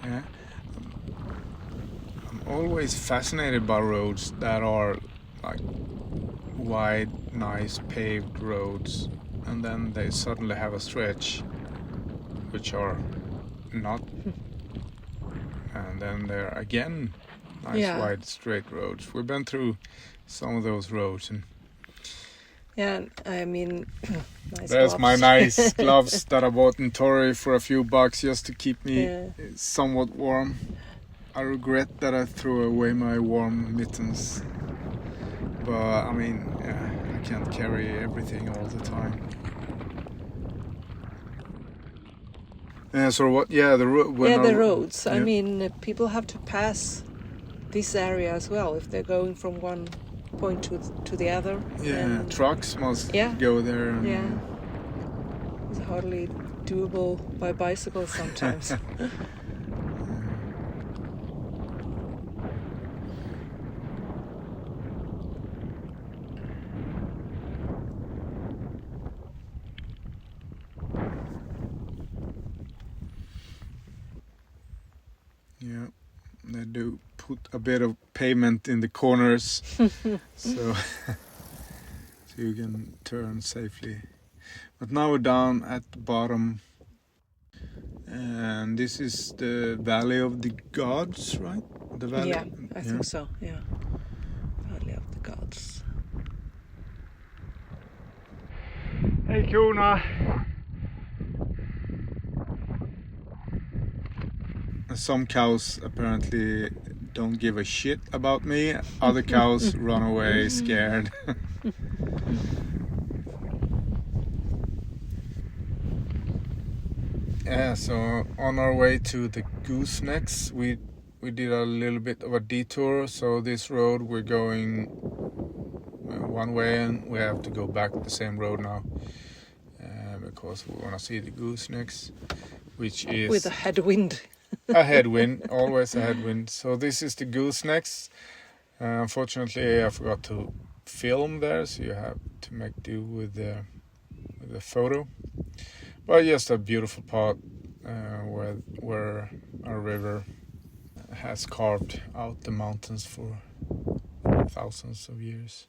Yeah. I'm always fascinated by roads that are like wide, nice paved roads, and then they suddenly have a stretch which are not, and then there are again nice wide straight roads. We've been through some of those roads, and Yeah, I mean, nice there's gloves. my nice gloves that I bought in Torrey for a few bucks just to keep me somewhat warm. I regret that I threw away my warm mittens, but I mean, I can't carry everything all the time. So what? Yeah, the roads. I yeah. mean, people have to pass this area as well if they're going from one point to the other. Yeah, And trucks must go there. And yeah, it's hardly doable by bicycle sometimes. Yeah, they do put a bit of pavement in the corners, so you can turn safely. But now we're down at the bottom, and this is the Valley of the Gods, right? The valley. Yeah, I think so. Yeah, Valley of the Gods. Hey, Kuna. Some cows apparently don't give a shit about me. Other cows run away scared. Yeah, so on our way to the Goosenecks, we did a little bit of a detour. So this road we're going one way, and we have to go back the same road now because we want to see the Goosenecks, which is With a headwind. a headwind, always a headwind. So this is the Goosenecks. Unfortunately, I forgot to film there, so you have to make do with the photo. But just a beautiful part where a river has carved out the mountains for thousands of years.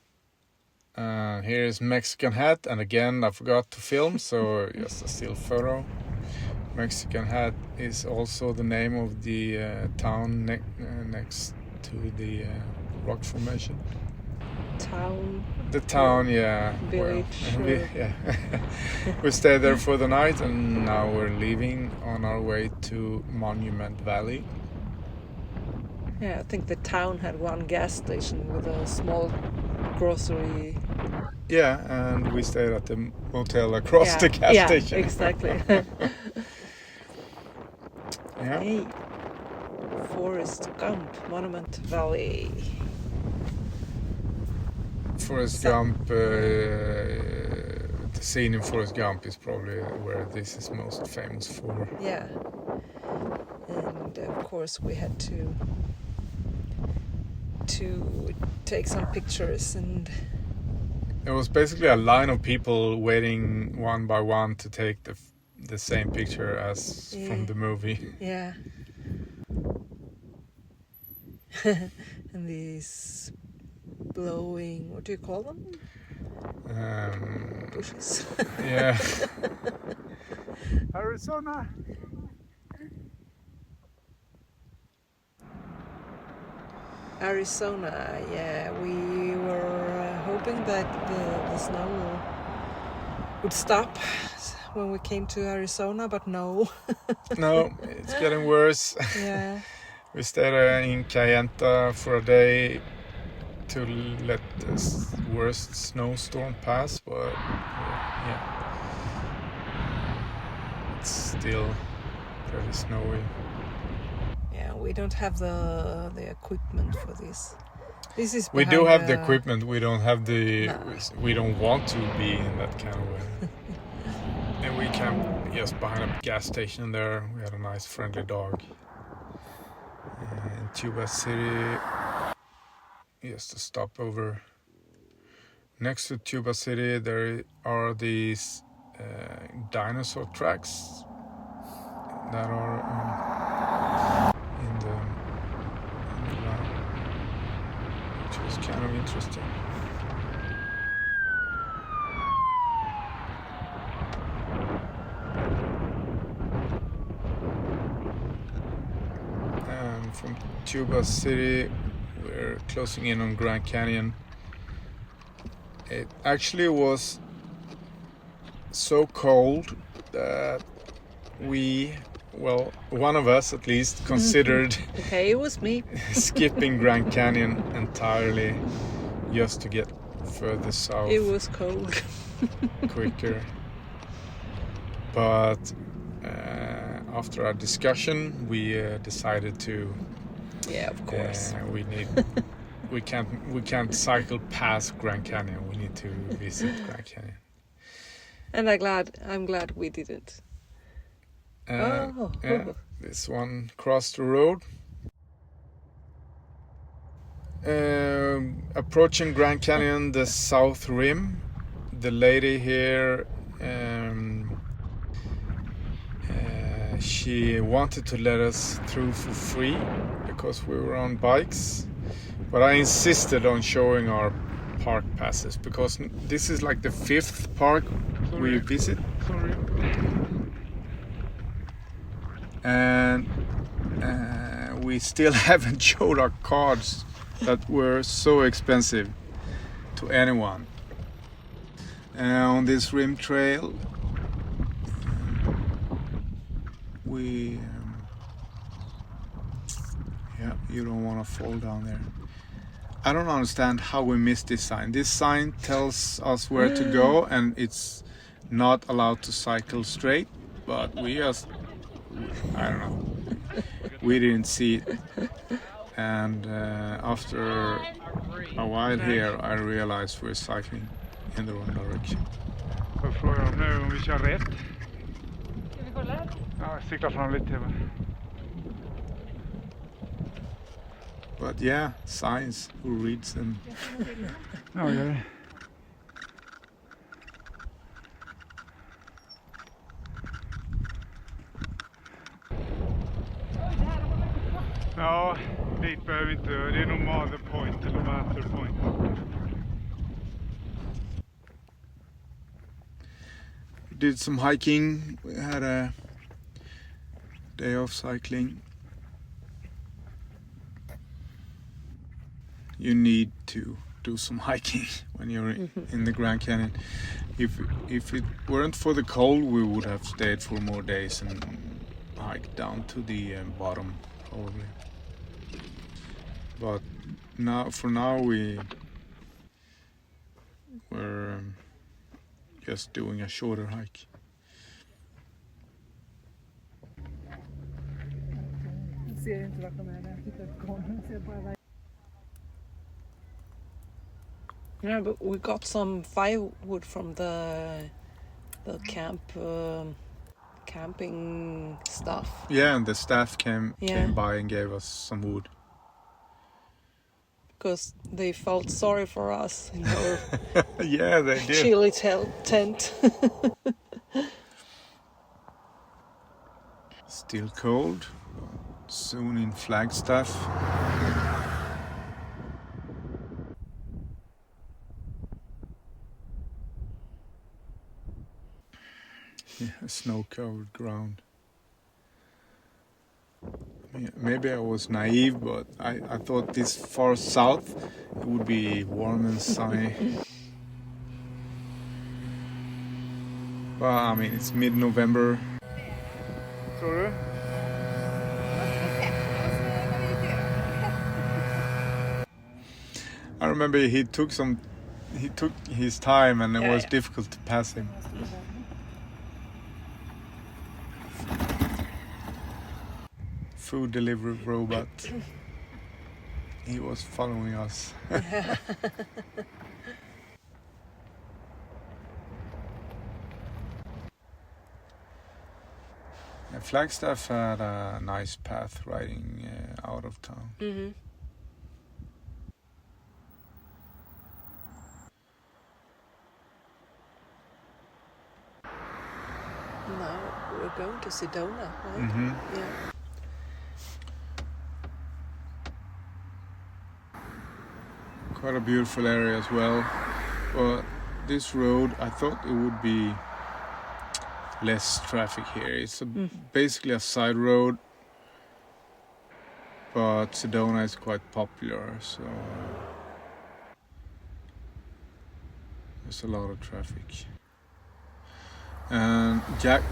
Here is Mexican Hat, and again I forgot to film, so just a still photo. Mexican Hat is also the name of the town next to the rock formation. Town. The town, yeah. Village. Yeah. We stayed there for the night, and now we're leaving on our way to Monument Valley. Yeah, I think the town had one gas station with a small grocery. Yeah, and we stayed at the motel across the gas station. Yeah, exactly. Yeah. Hey, Forrest Gump, Monument Valley. Forrest So- Gump, the scene in Forrest Gump is probably where this is most famous for. Yeah. And of course we had to take some pictures, and There was basically a line of people waiting one by one to take the same picture as from the movie. yeah. And these blowing, what do you call them? Bushes. Yeah. Arizona. Arizona, yeah, we were hoping that the snow would stop when we came to Arizona, but no. No, it's getting worse. Yeah, We stayed in Kayenta for a day to let the worst snowstorm pass, but yeah, it's still pretty snowy. yeah, we don't have the equipment for this. This is We do have the behind, equipment. We don't have the. No. We don't want to be in that kind of way. And we camped just behind a gas station there. We had a nice friendly dog. In Tuba City, just a stopover. Next to Tuba City, there are these dinosaur tracks that are in the ground, which was kind of interesting. And from Tuba City, we're closing in on Grand Canyon. It actually was so cold that one of us at least considered okay, it was me. skipping Grand Canyon entirely just to get further south It was cold. quicker. But after our discussion, we decided to. Yeah, of course. We can't cycle past Grand Canyon. We need to visit Grand Canyon. And I'm glad we didn't. Oh. Yeah, this one crossed the road. Approaching Grand Canyon, the south rim. The lady here, she wanted to let us through for free because we were on bikes. But I insisted on showing our park passes because this is like the 5th park we visit. Sorry. And we still haven't showed our cards that were so expensive to anyone. On this rim trail, you don't want to fall down there. I don't understand how we missed this sign. This sign tells us where to go, and it's not allowed to cycle straight, but I don't know, we didn't see it. And after a while here, I realized we're cycling in the wrong direction. Får jag fråga dem nu om vi kör rätt? Ska vi kolla? Ja, cykla fram lite. But yeah, signs, who reads them? Ja, gör det. Ja, dit behöver vi inte. Det är nog Mother Point eller Master Point. We did some hiking. We had a day of cycling. You need to do some hiking when you're in the Grand Canyon. If it weren't for the cold, we would have stayed for more days and hiked down to the bottom probably. But for now we're just doing a shorter hike. ser inte vart de är när jag tittar på kameran. Jag ser bara Yeah, but we got some firewood from the camping stuff. Yeah, and the staff came Yeah. by and gave us some wood. Because they felt sorry for us in our Yeah, they did. chilly tent. Still cold. Soon in Flagstaff. Yeah, snow-covered ground. Maybe I was naive, but I thought this far south it would be warm and sunny. Well, I mean, it's mid-November. Sorry? I remember he took his time, and it was difficult to pass him. Food delivery robot. He was following us. Flagstaff had a nice path riding out of town. Mm-hmm. Now we're going to Sedona, right? Mm-hmm. Yeah. Quite a beautiful area as well. But this road, I thought it would be less traffic here. It's basically a side road, but Sedona is quite popular, so there's a lot of traffic. And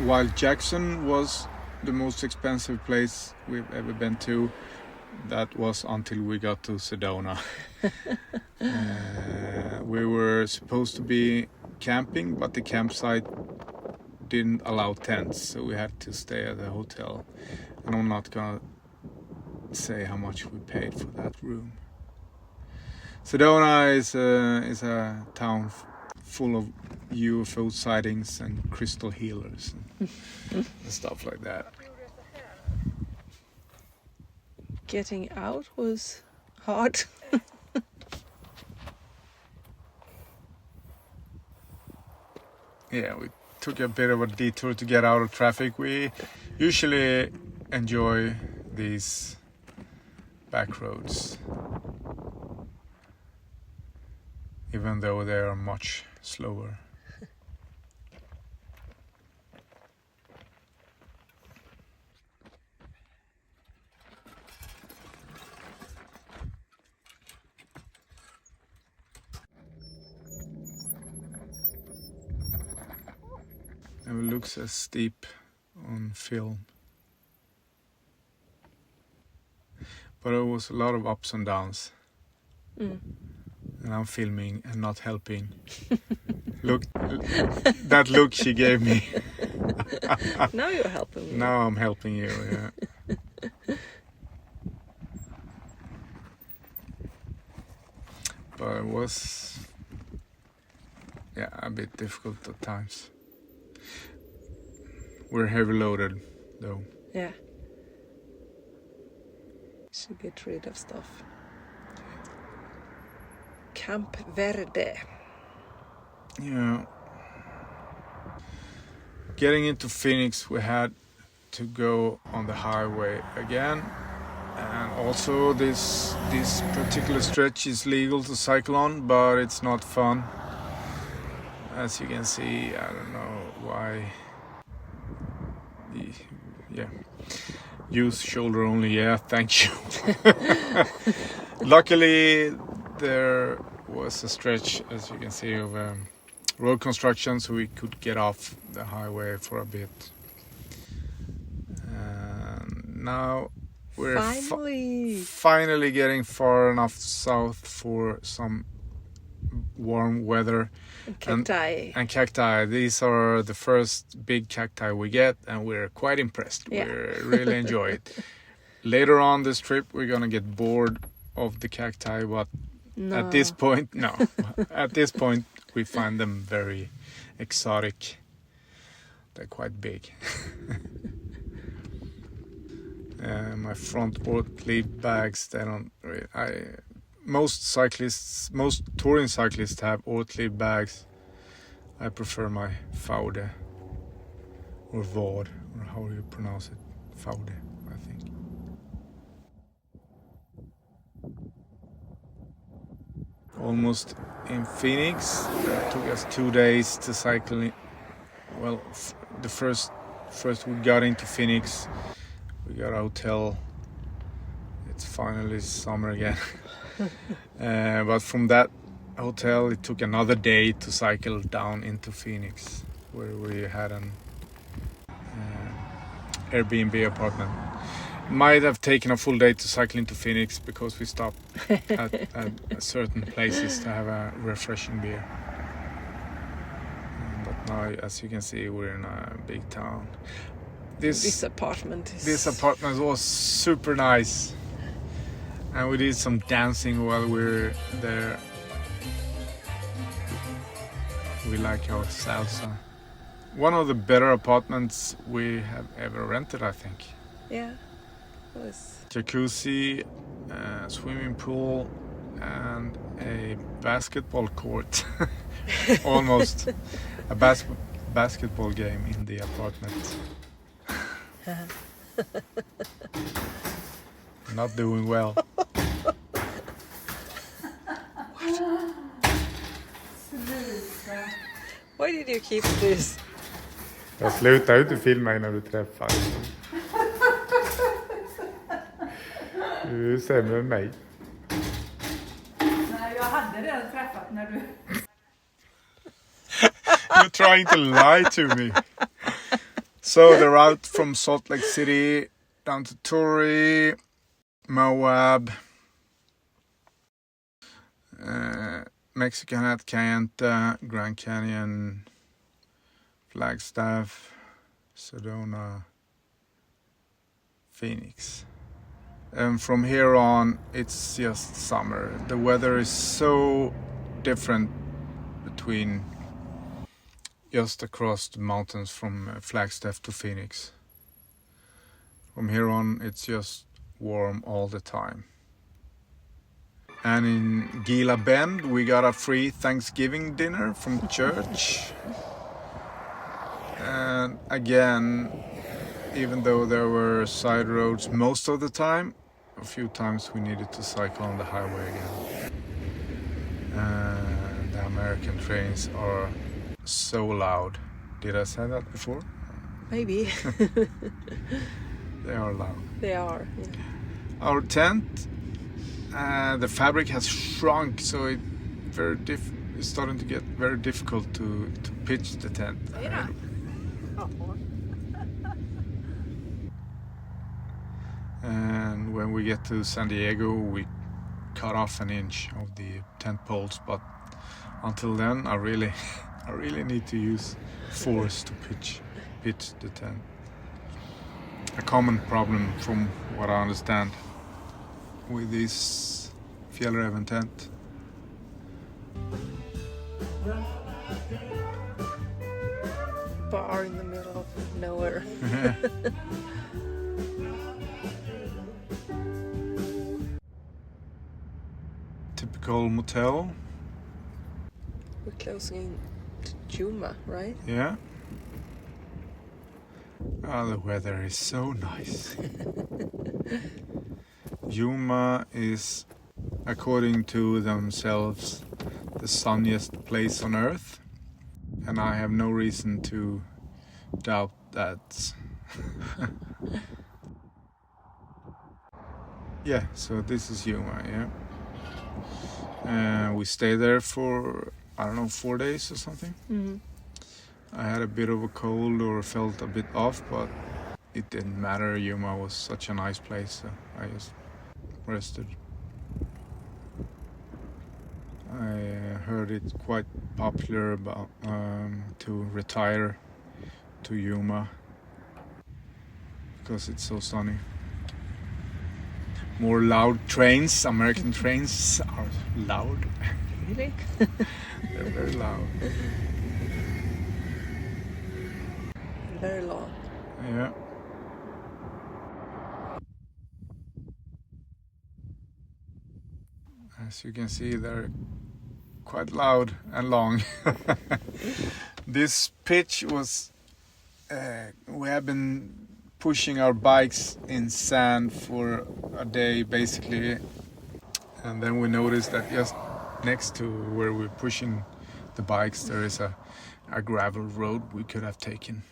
while Jackson was the most expensive place we've ever been to, that was until we got to Sedona. We were supposed to be camping, but the campsite didn't allow tents, so we had to stay at the hotel. And I'm not gonna say how much we paid for that room. Sedona is a town full of UFO sightings and crystal healers and stuff like that. Getting out was hard. Yeah, we took a bit of a detour to get out of traffic. We usually enjoy these back roads, even though they are much slower. It looks as steep on film, but it was a lot of ups and downs. And I'm filming and not helping. Look, that look she gave me. Now you're helping me. Now I'm helping you, yeah. But it was, yeah, a bit difficult at times. We're heavy loaded though. Yeah. Should get rid of stuff. Camp Verde. Yeah. Getting into Phoenix, we had to go on the highway again, and also this particular stretch is legal to cycle on, but it's not fun. As you can see, I don't know why. Yeah. Use shoulder only, yeah, thank you. Luckily, there was a stretch, as you can see, of road construction, so we could get off the highway for a bit. Now we're finally getting far enough south for some warm weather. And cacti. These are the first big cacti we get, and we're quite impressed. Yeah. We really enjoy it. later on this trip we're gonna get bored of the cacti, but No. at this point, no. At this point, we find them very exotic. They're quite big. My front Oatly bags, they don't really, most touring cyclists have Oatly bags. I prefer my Faude or Vod, or how do you pronounce it? Faude, I think. Almost in Phoenix. It took us 2 days to cycle. Well, the first we got into Phoenix, we got a hotel. It's finally summer again. But from that hotel, it took another day to cycle down into Phoenix, where we had an Airbnb apartment. Might have taken a full day to cycle into Phoenix because we stopped at certain places to have a refreshing beer. But now, as you can see, we're in a big town. This apartment was super nice, and we did some dancing while we were there. We like our salsa. One of the better apartments we have ever rented, I think. Yeah. It was. Jacuzzi, swimming pool, and a basketball court. Almost a basketball game in the apartment. Not doing well. Why did you keep this? Jag slutar inte filma innan du träffar. Du är sämre än mig. Nej, jag hade redan träffat när du... You're trying to lie to me. So the route from Salt Lake City down to Torrey, Moab, Mexican Hat, Cayenta, Grand Canyon, Flagstaff, Sedona, Phoenix. And from here on, it's just summer. The weather is so different between just across the mountains from Flagstaff to Phoenix. From here on, it's just warm all the time. And in Gila Bend, we got a free Thanksgiving dinner from church. And again, even though there were side roads most of the time, a few times we needed to cycle on the highway again. And the American trains are so loud. Did I say that before? Maybe. They are loud. They are. Yeah. Our tent, the fabric has shrunk, so it's starting to get very difficult to pitch the tent. Yeah. And when we get to San Diego, we cut off an inch of the tent poles, but until then I really need to use force to pitch the tent. A common problem, from what I understand, with this Fjällräven tent. Bar in the middle of nowhere. Typical motel. We're closing in to Yuma, right? Yeah. Ah, the weather is so nice. Yuma is, according to themselves, the sunniest place on earth, and I have no reason to doubt that. Yeah, so this is Yuma, yeah. We stayed there for, I don't know, 4 days or something. Mm-hmm. I had a bit of a cold or felt a bit off, but it didn't matter. Yuma was such a nice place, so I just rested. I heard it's quite popular about to retire to Yuma because it's so sunny. more loud trains. American trains are loud. Really? They're very loud. Very long. Yeah. As you can see, they're quite loud and long. This pitch was, we have been pushing our bikes in sand for a day basically, and then we noticed that just next to where we're pushing the bikes there is a gravel road we could have taken.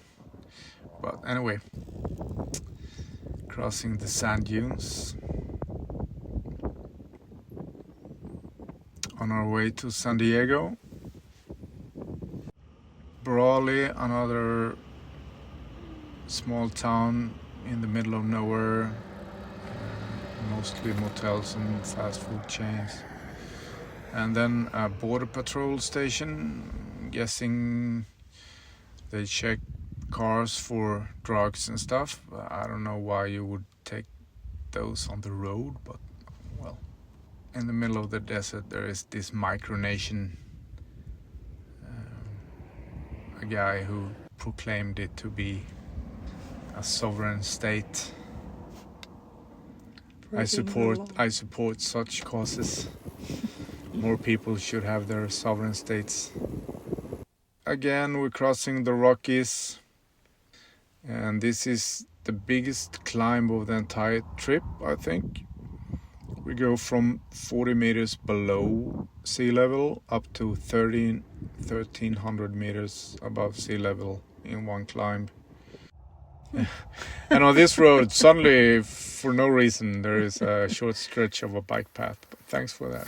But anyway, crossing the sand dunes on our way to San Diego. Brawley, another small town in the middle of nowhere, mostly motels and fast food chains. And then a border patrol station, guessing they check cars for drugs and stuff. I don't know why you would take those on the road, but well, in the middle of the desert there is this micronation, a guy who proclaimed it to be a sovereign state. I support such causes. More people should have their sovereign states. Again, we're crossing the Rockies, and this is the biggest climb of the entire trip, I think. We go from 40 meters below sea level up to 1,300 meters above sea level in one climb. And on this road, suddenly, for no reason, there is a short stretch of a bike path. But thanks for that.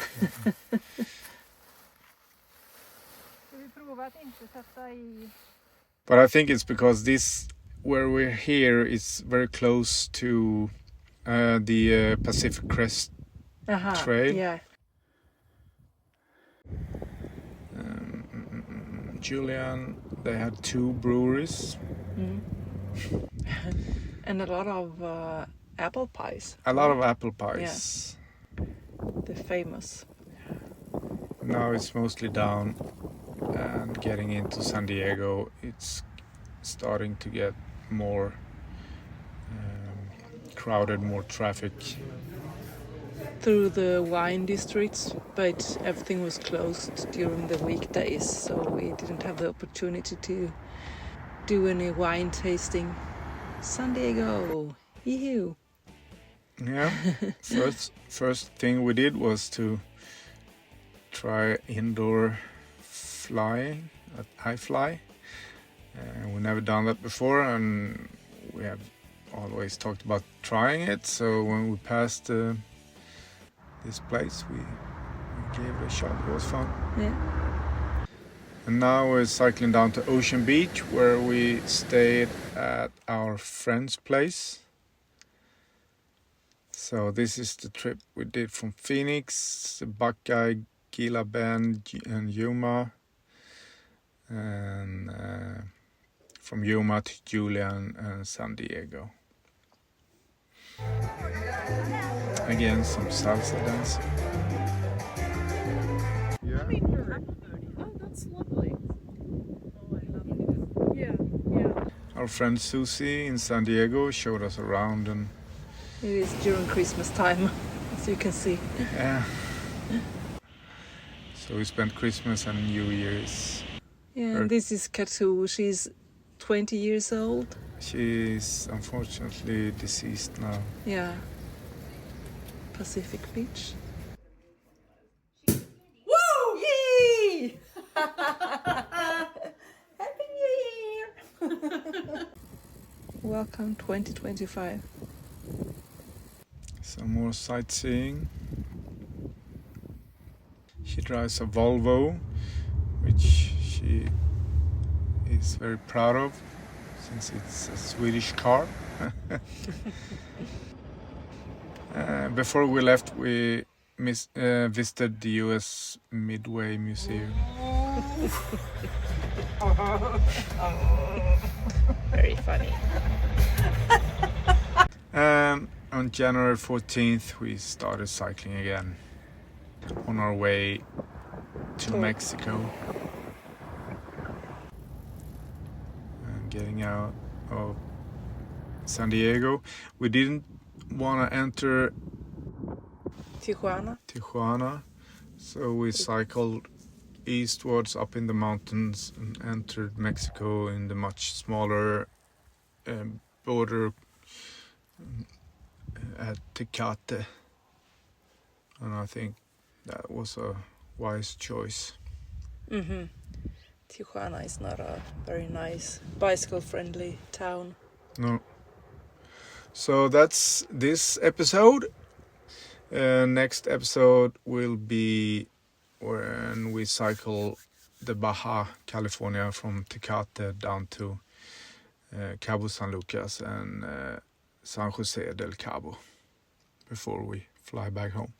But I think it's because this, where we're here, is very close to the Pacific Crest Trail. Yeah. Julian, they had 2 breweries. And a lot of apple pies. A lot of apple pies. Yeah. They're famous. Now it's mostly down, and getting into San Diego, it's starting to get more crowded, more traffic. Through the wine districts, but everything was closed during the weekdays, so we didn't have the opportunity to do any wine tasting. San Diego, yee-hoo. Yeah, first thing we did was to try indoor flying, high fly. We've never done that before, and we have always talked about trying it. So when we passed this place, we gave it a shot. It was fun. Yeah. And now we're cycling down to Ocean Beach, where we stayed at our friend's place. So this is the trip we did from Phoenix, Buckeye, Gila Bend, and Yuma. And from Yuma to Julian and San Diego. Again, some salsa dancing. Yeah. Oh, that's lovely. Oh, I love it. Yeah, yeah. Our friend Susie in San Diego showed us around, and It is during Christmas time, as you can see. yeah. So we spent Christmas and New Year's. Yeah, and this is Katu. She's 20 years old. She's unfortunately deceased now. Yeah. Pacific Beach. Woo! Yay! Happy New Year! Welcome 2025. Some more sightseeing. She drives a Volvo, which she is very proud of, since it's a Swedish car. Before we left, we visited the US Midway Museum. Very funny. on January 14th, we started cycling again on our way to Mexico. And getting out of San Diego. We didn't want to enter Tijuana, so we cycled eastwards up in the mountains and entered Mexico in the much smaller border at Tecate, and I think that was a wise choice. Tijuana is not a very nice bicycle-friendly town. No. So that's this episode. Next episode will be when we cycle the Baja, California, from Tecate down to Cabo San Lucas and San Jose del Cabo before we fly back home.